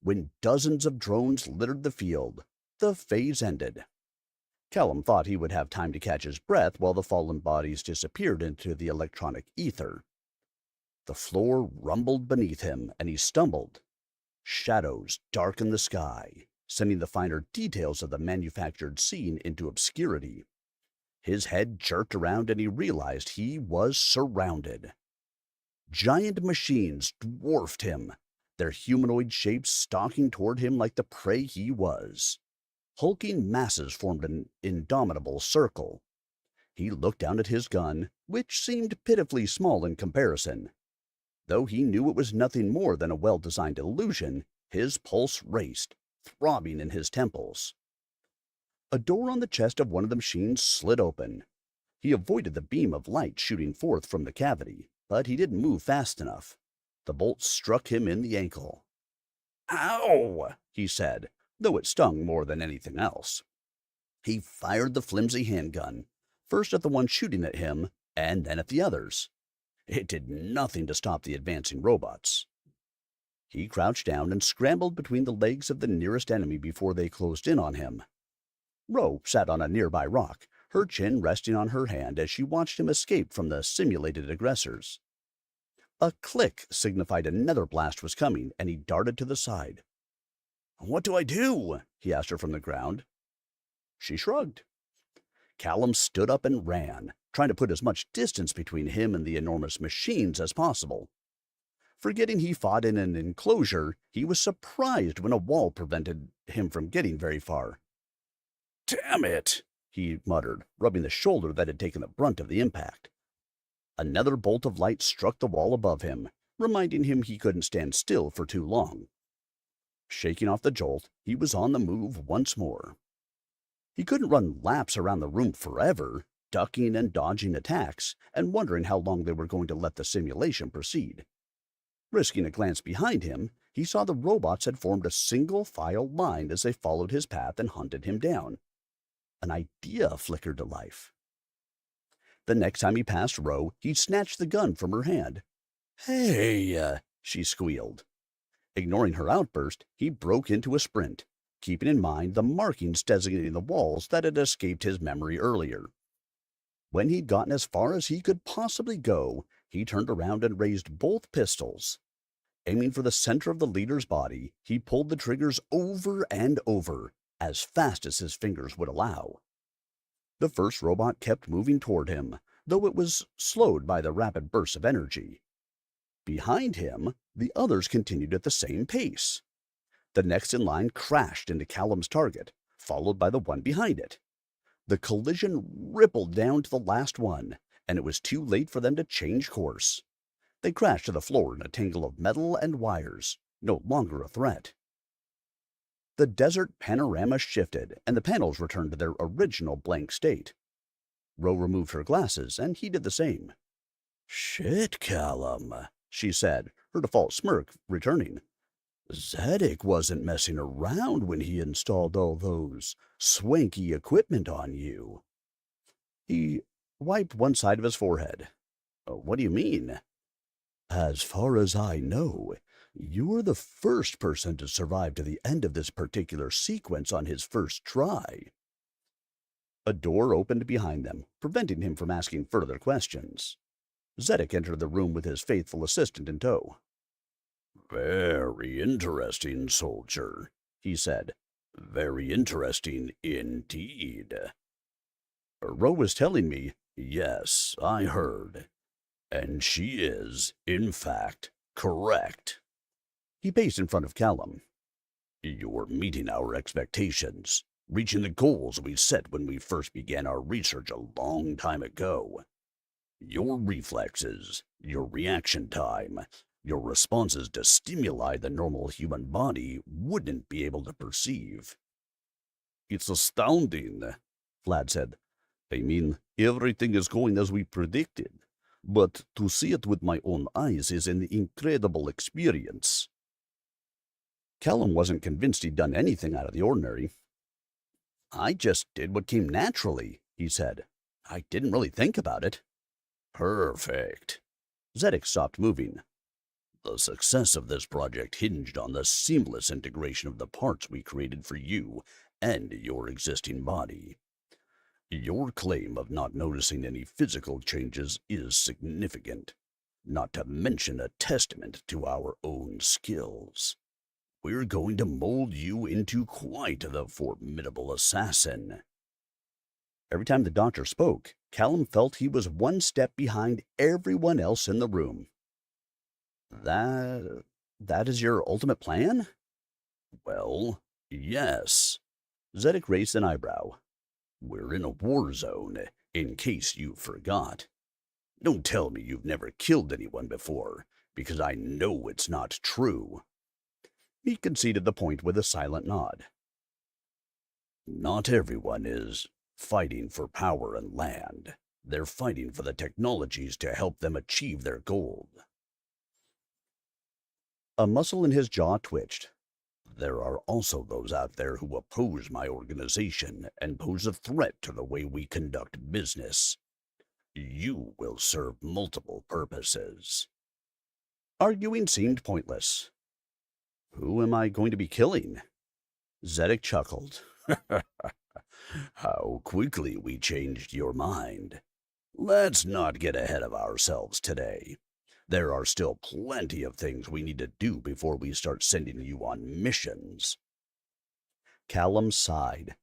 When dozens of drones littered the field, the phase ended. Callum thought he would have time to catch his breath while the fallen bodies disappeared into the electronic ether. The floor rumbled beneath him, and he stumbled. Shadows darkened the sky, sending the finer details of the manufactured scene into obscurity. His head jerked around, and he realized he was surrounded. Giant machines dwarfed him, their humanoid shapes stalking toward him like the prey he was. Hulking masses formed an indomitable circle. He looked down at his gun, which seemed pitifully small in comparison. Though he knew it was nothing more than a well-designed illusion, his pulse raced, throbbing in his temples. A door on the chest of one of the machines slid open. He avoided the beam of light shooting forth from the cavity, but he didn't move fast enough. The bolt struck him in the ankle. "Ow!" he said, though it stung more than anything else. He fired the flimsy handgun, first at the one shooting at him, and then at the others. It did nothing to stop the advancing robots. He crouched down and scrambled between the legs of the nearest enemy before they closed in on him. Ro sat on a nearby rock, her chin resting on her hand as she watched him escape from the simulated aggressors. A click signified another blast was coming, and he darted to the side. "What do I do?" he asked her from the ground. She shrugged. Callum stood up and ran, trying to put as much distance between him and the enormous machines as possible. Forgetting he fought in an enclosure, he was surprised when a wall prevented him from getting very far. "Damn it!" he muttered, rubbing the shoulder that had taken the brunt of the impact. Another bolt of light struck the wall above him, reminding him he couldn't stand still for too long. Shaking off the jolt, he was on the move once more. He couldn't run laps around the room forever, ducking and dodging attacks, and wondering how long they were going to let the simulation proceed. Risking a glance behind him, he saw the robots had formed a single-file line as they followed his path and hunted him down. An idea flickered to life. The next time he passed Ro, he snatched the gun from her hand. "Hey!" she squealed. Ignoring her outburst, he broke into a sprint, keeping in mind the markings designating the walls that had escaped his memory earlier. When he'd gotten as far as he could possibly go, he turned around and raised both pistols. Aiming for the center of the leader's body, he pulled the triggers over and over, as fast as his fingers would allow. The first robot kept moving toward him, though it was slowed by the rapid bursts of energy. Behind him, the others continued at the same pace. The next in line crashed into Callum's target, followed by the one behind it. The collision rippled down to the last one, and it was too late for them to change course. They crashed to the floor in a tangle of metal and wires, no longer a threat. The desert panorama shifted, and the panels returned to their original blank state. Ro removed her glasses, and he did the same. "Shit, Callum," she said, her default smirk returning. "Zedek wasn't messing around when he installed all those swanky equipment on you." He wiped one side of his forehead. "What do you mean?" "As far as I know, you're the first person to survive to the end of this particular sequence on his first try." A door opened behind them, preventing him from asking further questions. Zedek entered the room with his faithful assistant in tow. "Very interesting, soldier," he said. "Very interesting indeed." "Ro was telling me—" "Yes, I heard. And she is, in fact, correct." He paced in front of Callum. "You're meeting our expectations, reaching the goals we set when we first began our research a long time ago. Your reflexes, your reaction time, your responses to stimuli the normal human body wouldn't be able to perceive." "It's astounding," Vlad said. "I mean, everything is going as we predicted. But to see it with my own eyes is an incredible experience." Callum wasn't convinced he'd done anything out of the ordinary. "I just did what came naturally," he said. "I didn't really think about it." "Perfect." Zedek stopped moving. "The success of this project hinged on the seamless integration of the parts we created for you and your existing body. Your claim of not noticing any physical changes is significant, not to mention a testament to our own skills. We're going to mold you into quite the formidable assassin." Every time the doctor spoke, Callum felt he was one step behind everyone else in the room. That is your ultimate plan?" "Well, yes." Zedek raised an eyebrow. "We're in a war zone, in case you forgot. Don't tell me you've never killed anyone before, because I know it's not true." He conceded the point with a silent nod. "Not everyone is fighting for power and land. They're fighting for the technologies to help them achieve their goal." A muscle in his jaw twitched. "There are also those out there who oppose my organization and pose a threat to the way we conduct business. You will serve multiple purposes. Arguing seemed pointless. Who am I going to be killing? Zedek chuckled. How quickly we changed your mind. Let's not get ahead of ourselves today. There are still plenty of things we need to do before we start sending you on missions. Callum sighed.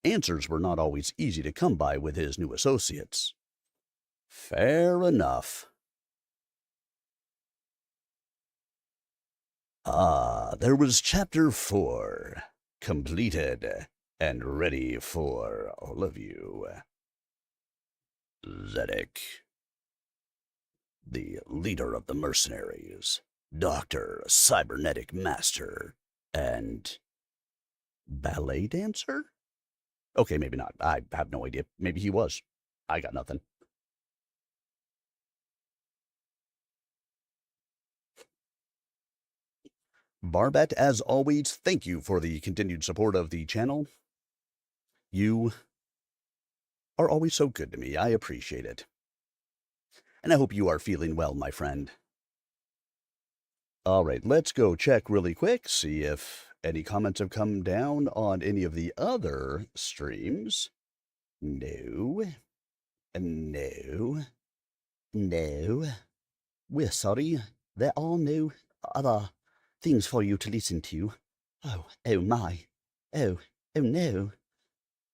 Answers were not always easy to come by with his new associates. Fair enough. There was Chapter 4, completed and ready for all of you. Zedek, the leader of the mercenaries, Doctor, cybernetic master, and ballet dancer? Okay, maybe not. I have no idea. Maybe he was. I got nothing. Barbet, as always, thank you for the continued support of the channel. You are always so good to me. I appreciate it. And I hope you are feeling well, my friend. All right, let's go check really quick, see if any comments have come down on any of the other streams. No. No. No. We're sorry. There are no other things for you to listen to. Oh my. Oh no.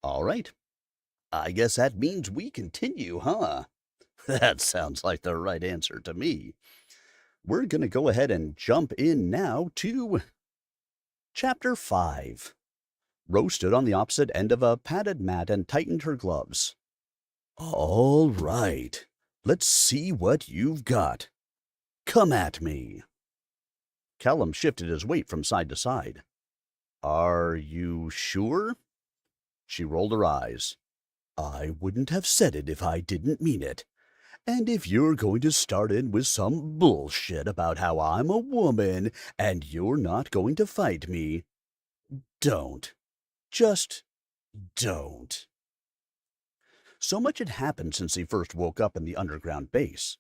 All right. I guess that means we continue, huh? That sounds like the right answer to me. We're going to go ahead and jump in now to Chapter 5. Rose stood on the opposite end of a padded mat and tightened her gloves. All right. Let's see what you've got. Come at me. Callum shifted his weight from side to side. Are you sure? She rolled her eyes. I wouldn't have said it if I didn't mean it. And if you're going to start in with some bullshit about how I'm a woman and you're not going to fight me, don't. Just don't. So much had happened since he first woke up in the underground base.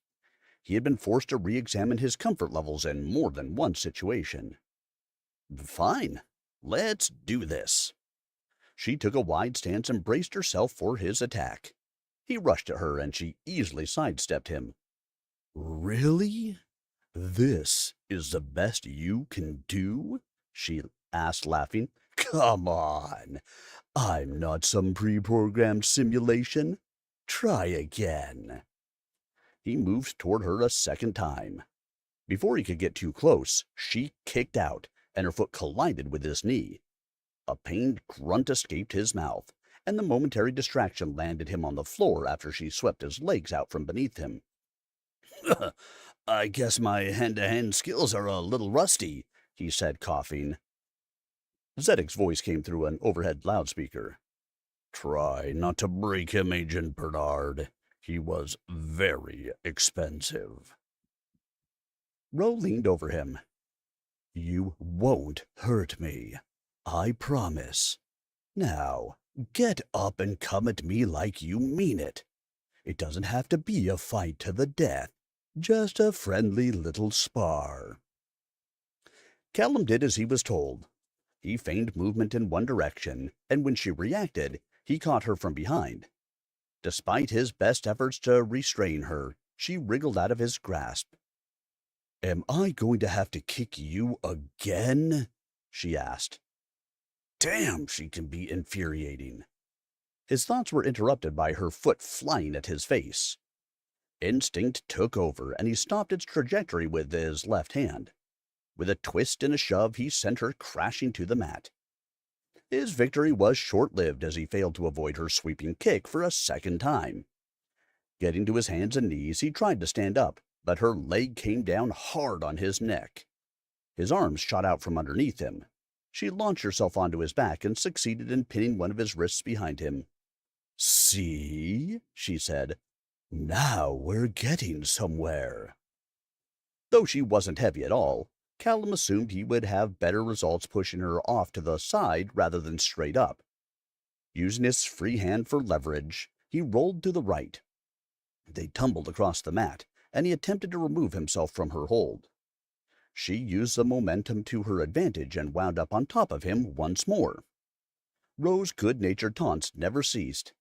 He had been forced to re-examine his comfort levels in more than one situation. Fine. Let's do this. She took a wide stance and braced herself for his attack. He rushed at her, and she easily sidestepped him. Really? This is the best you can do? She asked, laughing. Come on. I'm not some pre-programmed simulation. Try again. He moved toward her a second time. Before he could get too close, she kicked out, and her foot collided with his knee. A pained grunt escaped his mouth, and the momentary distraction landed him on the floor after she swept his legs out from beneath him. I guess my hand-to-hand skills are a little rusty, he said, coughing. Zedek's voice came through an overhead loudspeaker. Try not to break him, Agent Bernard. He was very expensive. Ro leaned over him. You won't hurt me. I promise. Now, get up and come at me like you mean it. It doesn't have to be a fight to the death. Just a friendly little spar. Callum did as he was told. He feigned movement in one direction, and when she reacted, he caught her from behind. Despite his best efforts to restrain her, she wriggled out of his grasp. Am I going to have to kick you again? She asked. Damn, she can be infuriating. His thoughts were interrupted by her foot flying at his face. Instinct took over, and he stopped its trajectory with his left hand. With a twist and a shove, he sent her crashing to the mat. His victory was short-lived as he failed to avoid her sweeping kick for a second time. Getting to his hands and knees, he tried to stand up, but her leg came down hard on his neck. His arms shot out from underneath him. She launched herself onto his back and succeeded in pinning one of his wrists behind him. See, she said. Now we're getting somewhere. Though she wasn't heavy at all, Callum assumed he would have better results pushing her off to the side rather than straight up. Using his free hand for leverage, he rolled to the right. They tumbled across the mat, and he attempted to remove himself from her hold. She used the momentum to her advantage and wound up on top of him once more. Rose's good-natured taunts never ceased.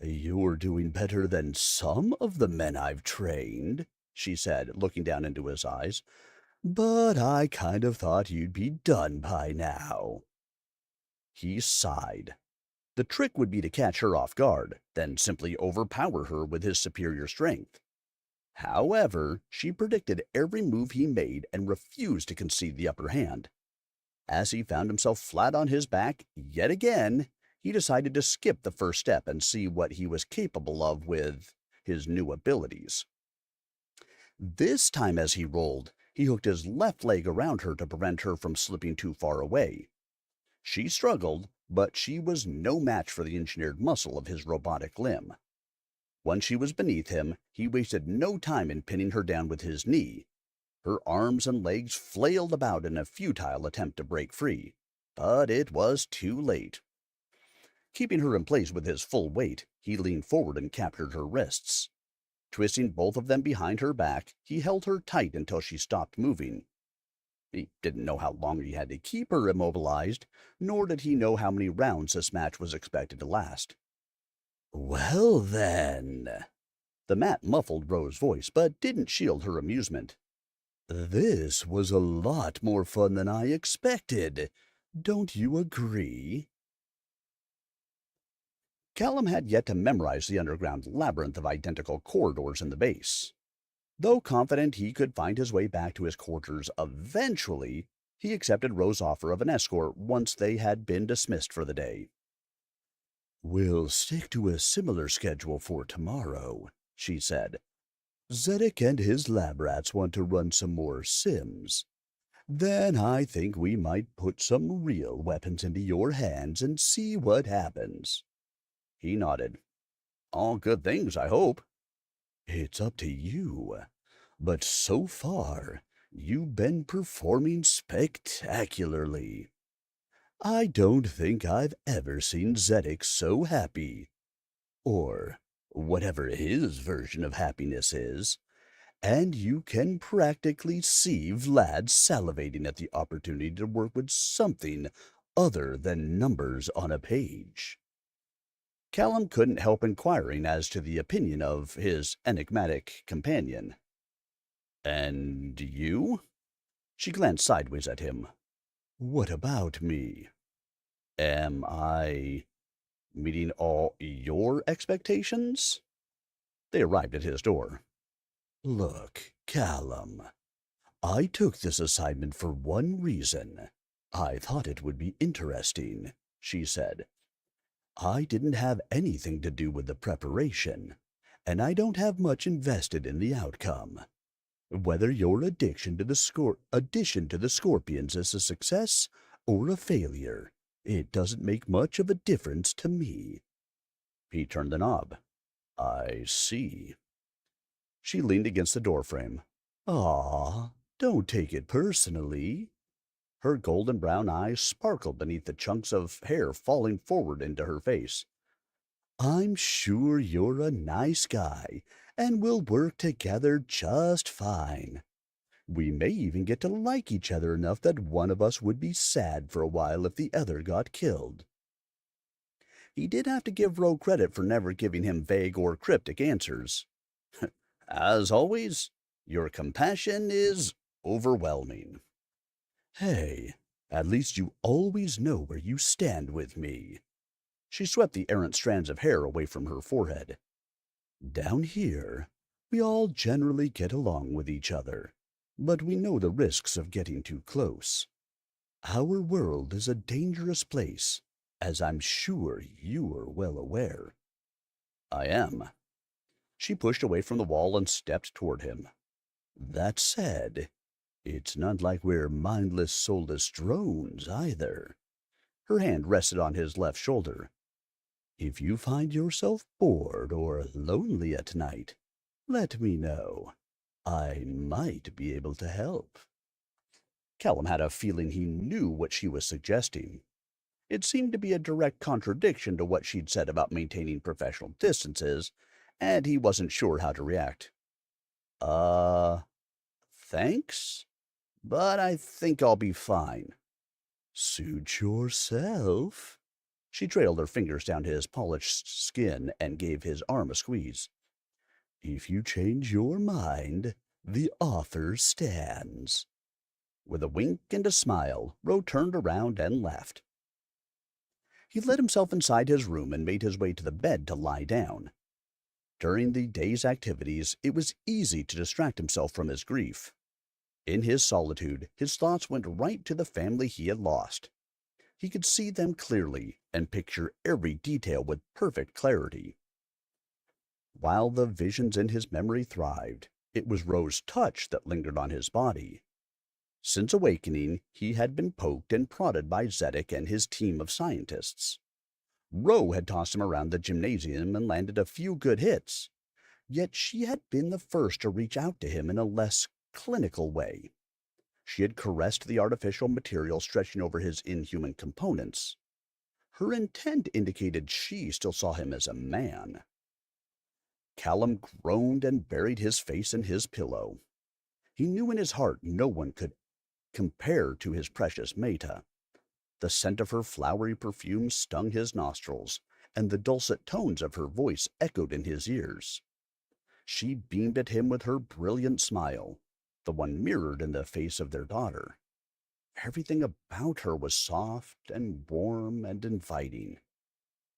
"You're doing better than some of the men I've trained," she said, looking down into his eyes. "But I kind of thought you'd be done by now." He sighed. The trick would be to catch her off guard, then simply overpower her with his superior strength. However, she predicted every move he made and refused to concede the upper hand. As he found himself flat on his back yet again, he decided to skip the first step and see what he was capable of with his new abilities. This time as he rolled, he hooked his left leg around her to prevent her from slipping too far away. She struggled, but she was no match for the engineered muscle of his robotic limb. Once she was beneath him, he wasted no time in pinning her down with his knee. Her arms and legs flailed about in a futile attempt to break free, but it was too late. Keeping her in place with his full weight, he leaned forward and captured her wrists. Twisting both of them behind her back, he held her tight until she stopped moving. He didn't know how long he had to keep her immobilized, nor did he know how many rounds this match was expected to last. "Well, then." The mat muffled Rose's voice, but didn't shield her amusement. "This was a lot more fun than I expected. Don't you agree?" Callum had yet to memorize the underground labyrinth of identical corridors in the base. Though confident he could find his way back to his quarters eventually, he accepted Rose's offer of an escort once they had been dismissed for the day. "We'll stick to a similar schedule for tomorrow," she said. "Zedek and his lab rats want to run some more sims. Then I think we might put some real weapons into your hands and see what happens." He nodded. "All good things, I hope." "It's up to you. But so far, you've been performing spectacularly. I don't think I've ever seen Zedek so happy. Or whatever his version of happiness is. And you can practically see Vlad salivating at the opportunity to work with something other than numbers on a page." Callum couldn't help inquiring as to the opinion of his enigmatic companion. "And you?" She glanced sideways at him. "What about me? Am I meeting all your expectations?" They arrived at his door. "Look, Callum, I took this assignment for one reason. I thought it would be interesting," she said. "I didn't have anything to do with the preparation, and I don't have much invested in the outcome. Whether your addition to the scorpions is a success or a failure, it doesn't make much of a difference to me." He turned the knob. "I see." She leaned against the doorframe. "Aw, don't take it personally." Her golden brown eyes sparkled beneath the chunks of hair falling forward into her face. "I'm sure you're a nice guy, and we'll work together just fine. We may even get to like each other enough that one of us would be sad for a while if the other got killed." He did have to give Roe credit for never giving him vague or cryptic answers. "As always, your compassion is overwhelming." "Hey, at least you always know where you stand with me." She swept the errant strands of hair away from her forehead. "Down here, we all generally get along with each other, but we know the risks of getting too close. Our world is a dangerous place, as I'm sure you are well aware." "I am." She pushed away from the wall and stepped toward him. "That said, it's not like we're mindless, soulless drones, either." Her hand rested on his left shoulder. "If you find yourself bored or lonely at night, let me know. I might be able to help." Callum had a feeling he knew what she was suggesting. It seemed to be a direct contradiction to what she'd said about maintaining professional distances, and he wasn't sure how to react. Uh, thanks, but I think I'll be fine. Suit yourself. She trailed her fingers down his polished skin and gave his arm a squeeze. If you change your mind, the offer stands. With a wink and a smile, Ro turned around and laughed. He let himself inside his room and made his way to the bed to lie down. During the day's activities, it was easy to distract himself from his grief. In his solitude, his thoughts went right to the family he had lost. He could see them clearly and picture every detail with perfect clarity. While the visions in his memory thrived, it was Ro's touch that lingered on his body. Since awakening, he had been poked and prodded by Zedek and his team of scientists. Ro had tossed him around the gymnasium and landed a few good hits, yet she had been the first to reach out to him in a less clinical way. She had caressed the artificial material stretching over his inhuman components. Her intent indicated she still saw him as a man. Callum groaned and buried his face in his pillow. He knew in his heart no one could compare to his precious Meta. The scent of her flowery perfume stung his nostrils, and the dulcet tones of her voice echoed in his ears. She beamed at him with her brilliant smile, the one mirrored in the face of their daughter. Everything about her was soft and warm and inviting.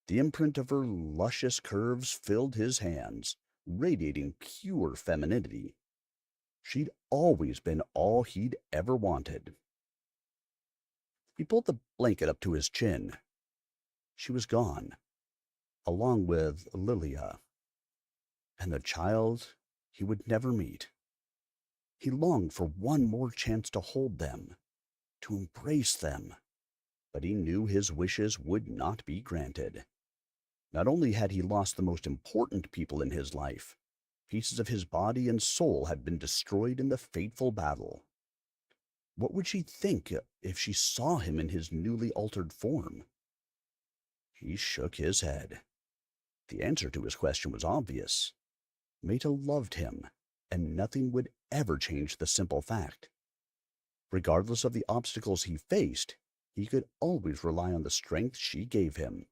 The imprint of her luscious curves filled his hands, radiating pure femininity. She'd always been all he'd ever wanted. He pulled the blanket up to his chin. She was gone, along with Lilia, and the child he would never meet. He longed for one more chance to hold them, to embrace them, but he knew his wishes would not be granted. Not only had he lost the most important people in his life, pieces of his body and soul had been destroyed in the fateful battle. What would she think if she saw him in his newly altered form? He shook his head. The answer to his question was obvious. Meta loved him, and nothing would ever change the simple fact. Regardless of the obstacles he faced, he could always rely on the strength she gave him.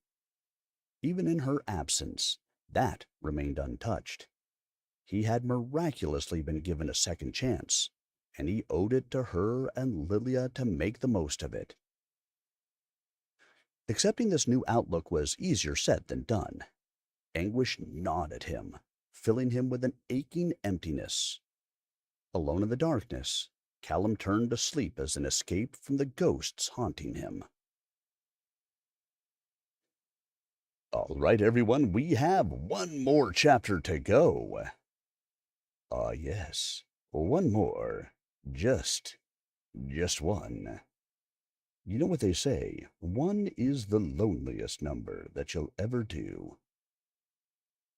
Even in her absence, that remained untouched. He had miraculously been given a second chance, and he owed it to her and Lilia to make the most of it. Accepting this new outlook was easier said than done. Anguish gnawed at him, filling him with an aching emptiness. Alone in the darkness, Callum turned to sleep as an escape from the ghosts haunting him. All right, everyone, we have one more chapter to go. Yes, one more. Just one. You know what they say, one is the loneliest number that you'll ever do.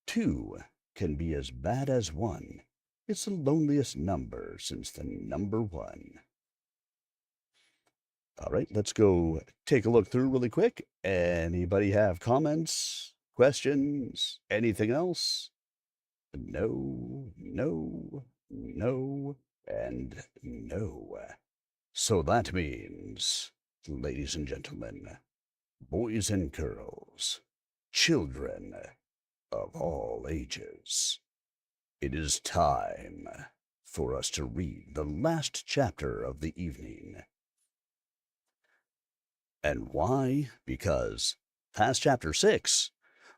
Two can be as bad as one. It's the loneliest number since the number one. All right, let's go take a look through really quick. Anybody have comments, questions, anything else? No, and no. So that means, ladies and gentlemen, boys and girls, children of all ages, it is time for us to read the last chapter of the evening. And why? Because past chapter 6,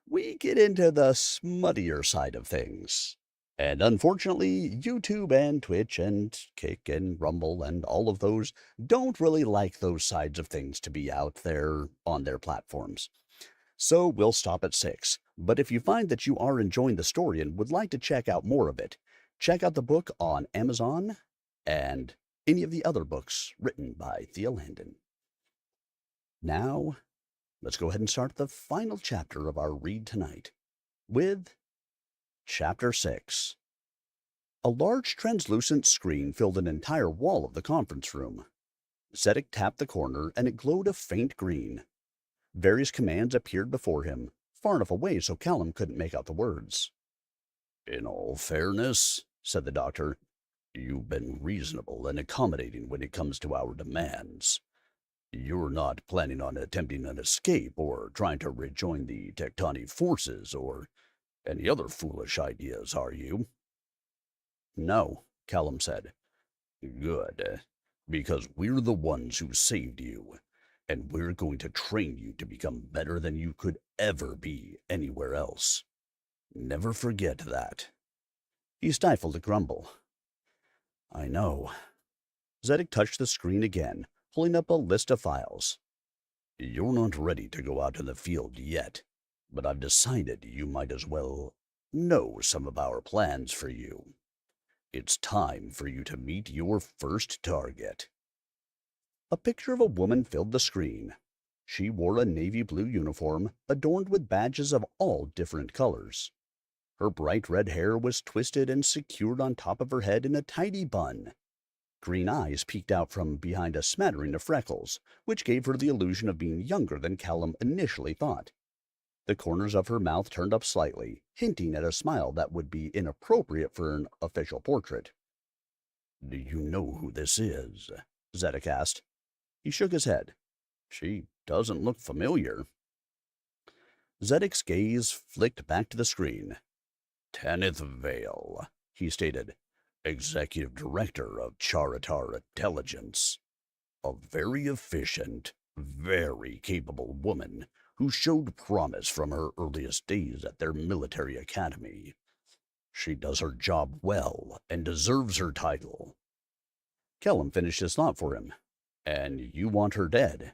we get into the smuttier side of things. And unfortunately, YouTube and Twitch and Kick and Rumble and all of those don't really like those sides of things to be out there on their platforms. So we'll stop at 6. But if you find that you are enjoying the story and would like to check out more of it, check out the book on Amazon and any of the other books written by Thea Landen. Now, let's go ahead and start the final chapter of our read tonight with Chapter 6. A large translucent screen filled an entire wall of the conference room. Zedek tapped the corner and it glowed a faint green. Various commands appeared before him, far enough away so Callum couldn't make out the words. In all fairness, said the doctor, you've been reasonable and accommodating when it comes to our demands. You're not planning on attempting an escape or trying to rejoin the tectonic forces or any other foolish ideas, are you? No, Callum said. Good, because we're the ones who saved you, and we're going to train you to become better than you could ever be anywhere else. Never forget that. He stifled a grumble. I know. Zedek touched the screen again, pulling up a list of files. You're not ready to go out in the field yet, but I've decided you might as well know some of our plans for you. It's time for you to meet your first target. A picture of a woman filled the screen. She wore a navy blue uniform adorned with badges of all different colors. Her bright red hair was twisted and secured on top of her head in a tidy bun. Green eyes peeked out from behind a smattering of freckles, which gave her the illusion of being younger than Callum initially thought. The corners of her mouth turned up slightly, hinting at a smile that would be inappropriate for an official portrait. Do you know who this is? Zedek asked. He shook his head. She doesn't look familiar. Zedek's gaze flicked back to the screen. Tanith Vale, he stated, Executive Director of Charatar Intelligence. A very efficient, very capable woman who showed promise from her earliest days at their military academy. She does her job well and deserves her title. Kellum finished his thought for him. And you want her dead?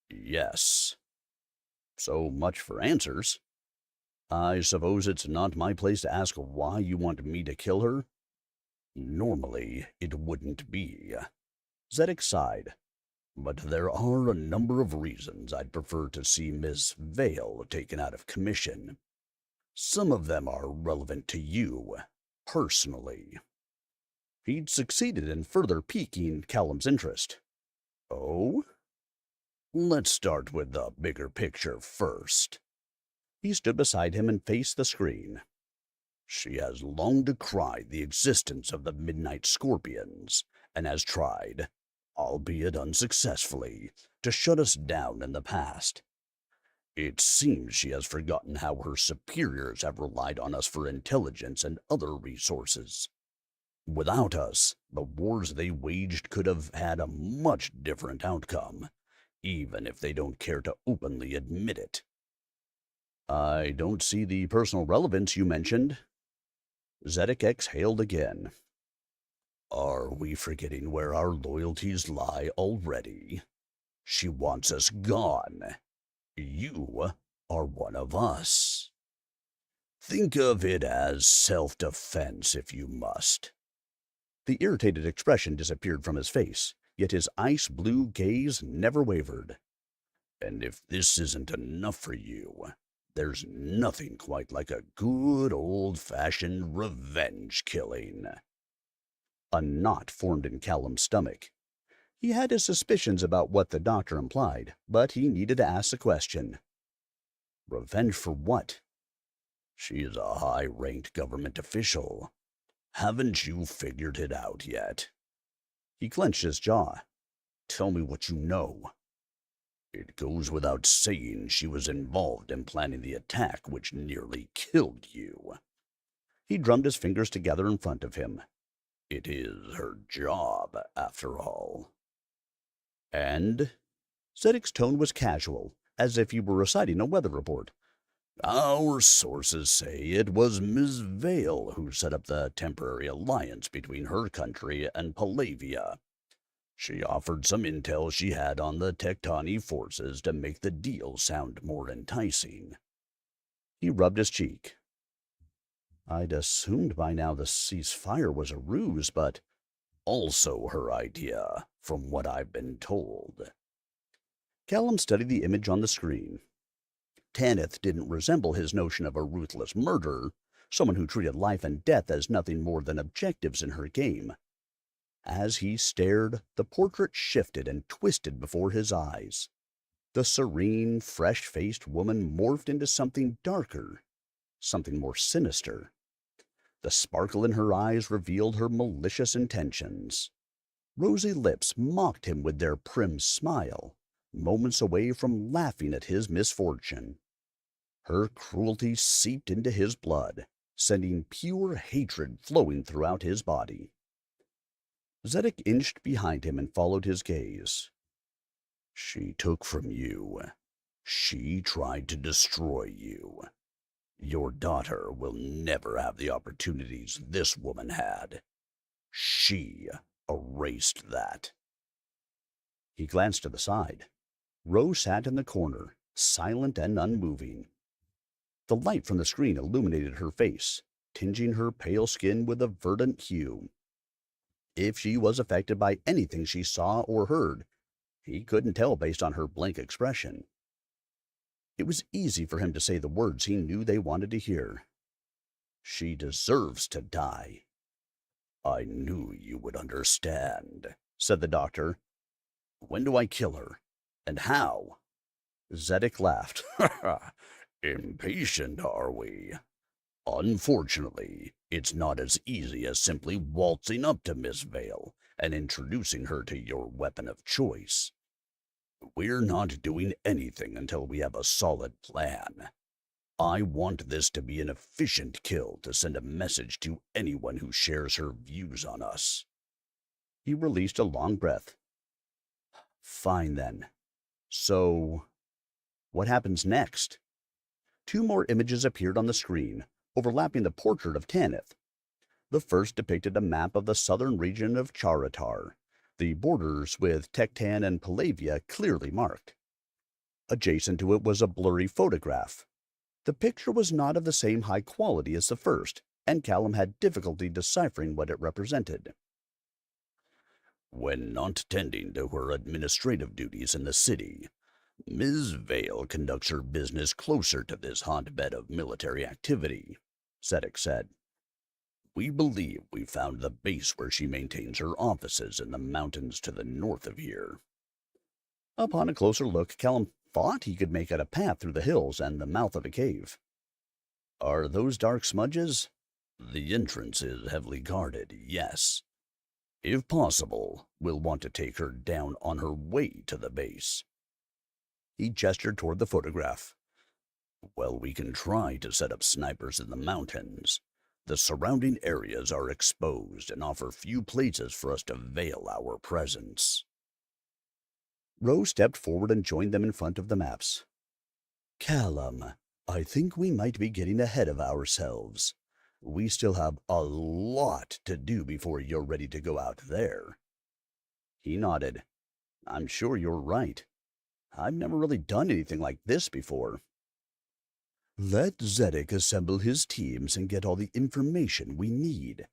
Yes. So much for answers. I suppose it's not my place to ask why you want me to kill her? Normally, it wouldn't be. Zedek sighed. But there are a number of reasons I'd prefer to see Miss Vale taken out of commission. Some of them are relevant to you, personally. He'd succeeded in further piquing Callum's interest. Oh? Let's start with the bigger picture first. He stood beside him and faced the screen. She has long decried the existence of the Midnight Scorpions, and has tried, albeit unsuccessfully, to shut us down in the past. It seems she has forgotten how her superiors have relied on us for intelligence and other resources. Without us, the wars they waged could have had a much different outcome, even if they don't care to openly admit it. I don't see the personal relevance you mentioned. Zedek exhaled again. Are we forgetting where our loyalties lie already? She wants us gone. You are one of us. Think of it as self-defense if you must. The irritated expression disappeared from his face, yet his ice-blue gaze never wavered. And if this isn't enough for you, there's nothing quite like a good old-fashioned revenge killing. A knot formed in Callum's stomach. He had his suspicions about what the doctor implied, but he needed to ask the question. Revenge for what? She is a high-ranked government official. Haven't you figured it out yet? He clenched his jaw. Tell me what you know. It goes without saying she was involved in planning the attack which nearly killed you. He drummed his fingers together in front of him. It is her job, after all. And? Zedek's tone was casual, as if he were reciting a weather report. Our sources say it was Ms. Vale who set up the temporary alliance between her country and Palavia. She offered some intel she had on the Tectonic forces to make the deal sound more enticing. He rubbed his cheek. I'd assumed by now the ceasefire was a ruse, but also her idea, from what I've been told. Callum studied the image on the screen. Tanith didn't resemble his notion of a ruthless murderer, someone who treated life and death as nothing more than objectives in her game. As he stared, the portrait shifted and twisted before his eyes. The serene, fresh-faced woman morphed into something darker, something more sinister. The sparkle in her eyes revealed her malicious intentions. Rosy lips mocked him with their prim smile, moments away from laughing at his misfortune. Her cruelty seeped into his blood, sending pure hatred flowing throughout his body. Zedik inched behind him and followed his gaze. She took from you. She tried to destroy you. Your daughter will never have the opportunities this woman had. She erased that. He glanced to the side. Rose sat in the corner, silent and unmoving. The light from the screen illuminated her face, tinging her pale skin with a verdant hue. If she was affected by anything she saw or heard, he couldn't tell based on her blank expression. It was easy for him to say the words he knew they wanted to hear. She deserves to die. I knew you would understand, said the doctor. When do I kill her? And how? Zedik laughed. Impatient, are we? Unfortunately, it's not as easy as simply waltzing up to Miss Vale and introducing her to your weapon of choice. We're not doing anything until we have a solid plan. I want this to be an efficient kill to send a message to anyone who shares her views on us. He released a long breath. Fine then. So, what happens next? 2 more images appeared on the screen, overlapping the portrait of Tanith. The first depicted a map of the southern region of Charatar, the borders with Tektan and Palavia clearly marked. Adjacent to it was a blurry photograph. The picture was not of the same high quality as the first, and Callum had difficulty deciphering what it represented. When not tending to her administrative duties in the city, Ms. Vale conducts her business closer to this hotbed of military activity, Zedik said. We believe we found the base where she maintains her offices in the mountains to the north of here. Upon a closer look, Callum thought he could make out a path through the hills and the mouth of a cave. Are those dark smudges? The entrance is heavily guarded, yes. If possible, we'll want to take her down on her way to the base. He gestured toward the photograph. Well, we can try to set up snipers in the mountains. The surrounding areas are exposed and offer few places for us to veil our presence. Rose stepped forward and joined them in front of the maps. Callum, I think we might be getting ahead of ourselves. We still have a lot to do before you're ready to go out there. He nodded. I'm sure you're right. I've never really done anything like this before. Let Zedik assemble his teams and get all the information we need.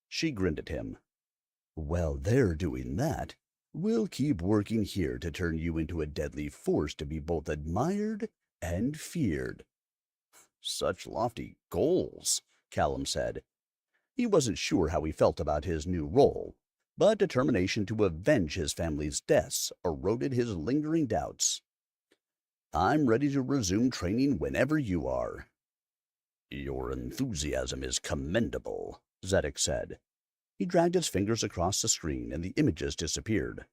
She grinned at him. While they're doing that, we'll keep working here to turn you into a deadly force to be both admired and feared. Such lofty goals, Callum said. He wasn't sure how he felt about his new role, but determination to avenge his family's deaths eroded his lingering doubts. I'm ready to resume training whenever you are. Your enthusiasm is commendable, Zedik said. He dragged his fingers across the screen and the images disappeared.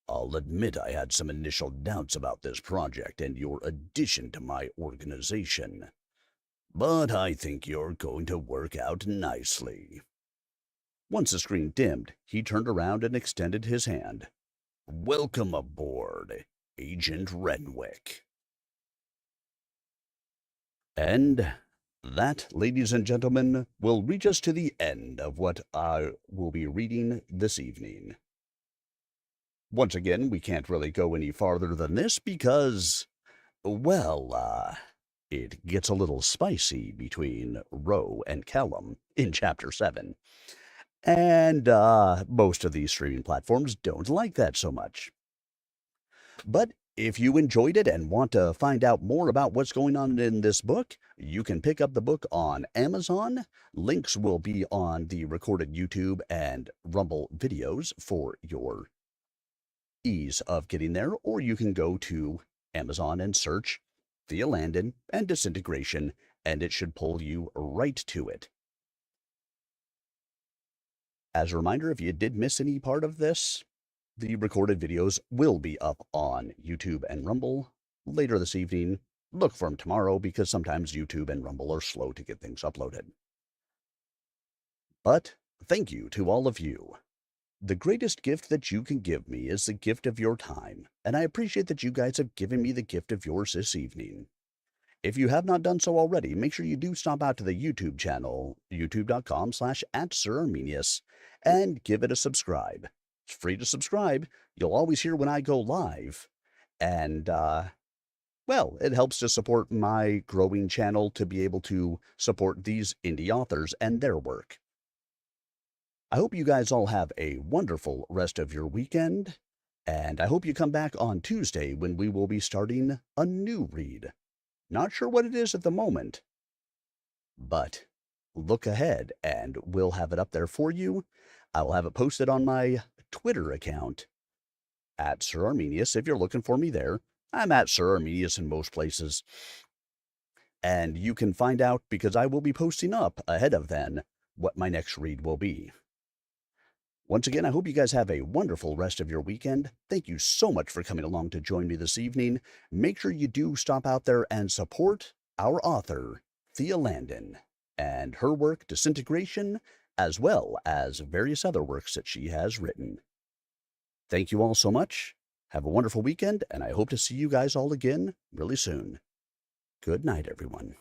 I'll admit I had some initial doubts about this project and your addition to my organization. But I think you're going to work out nicely. Once the screen dimmed, he turned around and extended his hand. Welcome aboard, Agent Renwick. And that, ladies and gentlemen, will reach us to the end of what I will be reading this evening. Once again, we can't really go any farther than this because, well, it gets a little spicy between Ro and Callum in Chapter 7. And most of these streaming platforms don't like that so much. But if you enjoyed it and want to find out more about what's going on in this book, you can pick up the book on Amazon. Links will be on the recorded YouTube and Rumble videos for your ease of getting there, or you can go to Amazon and search Thea Landen and Disintegration, and it should pull you right to it. As a reminder, if you did miss any part of this, the recorded videos will be up on YouTube and Rumble later this evening. Look for them tomorrow because sometimes YouTube and Rumble are slow to get things uploaded. But thank you to all of you. The greatest gift that you can give me is the gift of your time, and I appreciate that you guys have given me the gift of yours this evening. If you have not done so already, make sure you do stop out to the YouTube channel, youtube.com/@SirArminius, and give it a subscribe. It's free to subscribe. You'll always hear when I go live. And, well, it helps to support my growing channel to be able to support these indie authors and their work. I hope you guys all have a wonderful rest of your weekend, and I hope you come back on Tuesday when we will be starting a new read. Not sure what it is at the moment, but look ahead and we'll have it up there for you. I will have it posted on my Twitter account @SirArminius if you're looking for me there. I'm @SirArminius in most places. And you can find out because I will be posting up ahead of then what my next read will be. Once again, I hope you guys have a wonderful rest of your weekend. Thank you so much for coming along to join me this evening. Make sure you do stop out there and support our author, Thea Landen, and her work, Disintegration, as well as various other works that she has written. Thank you all so much. Have a wonderful weekend, and I hope to see you guys all again really soon. Good night, everyone.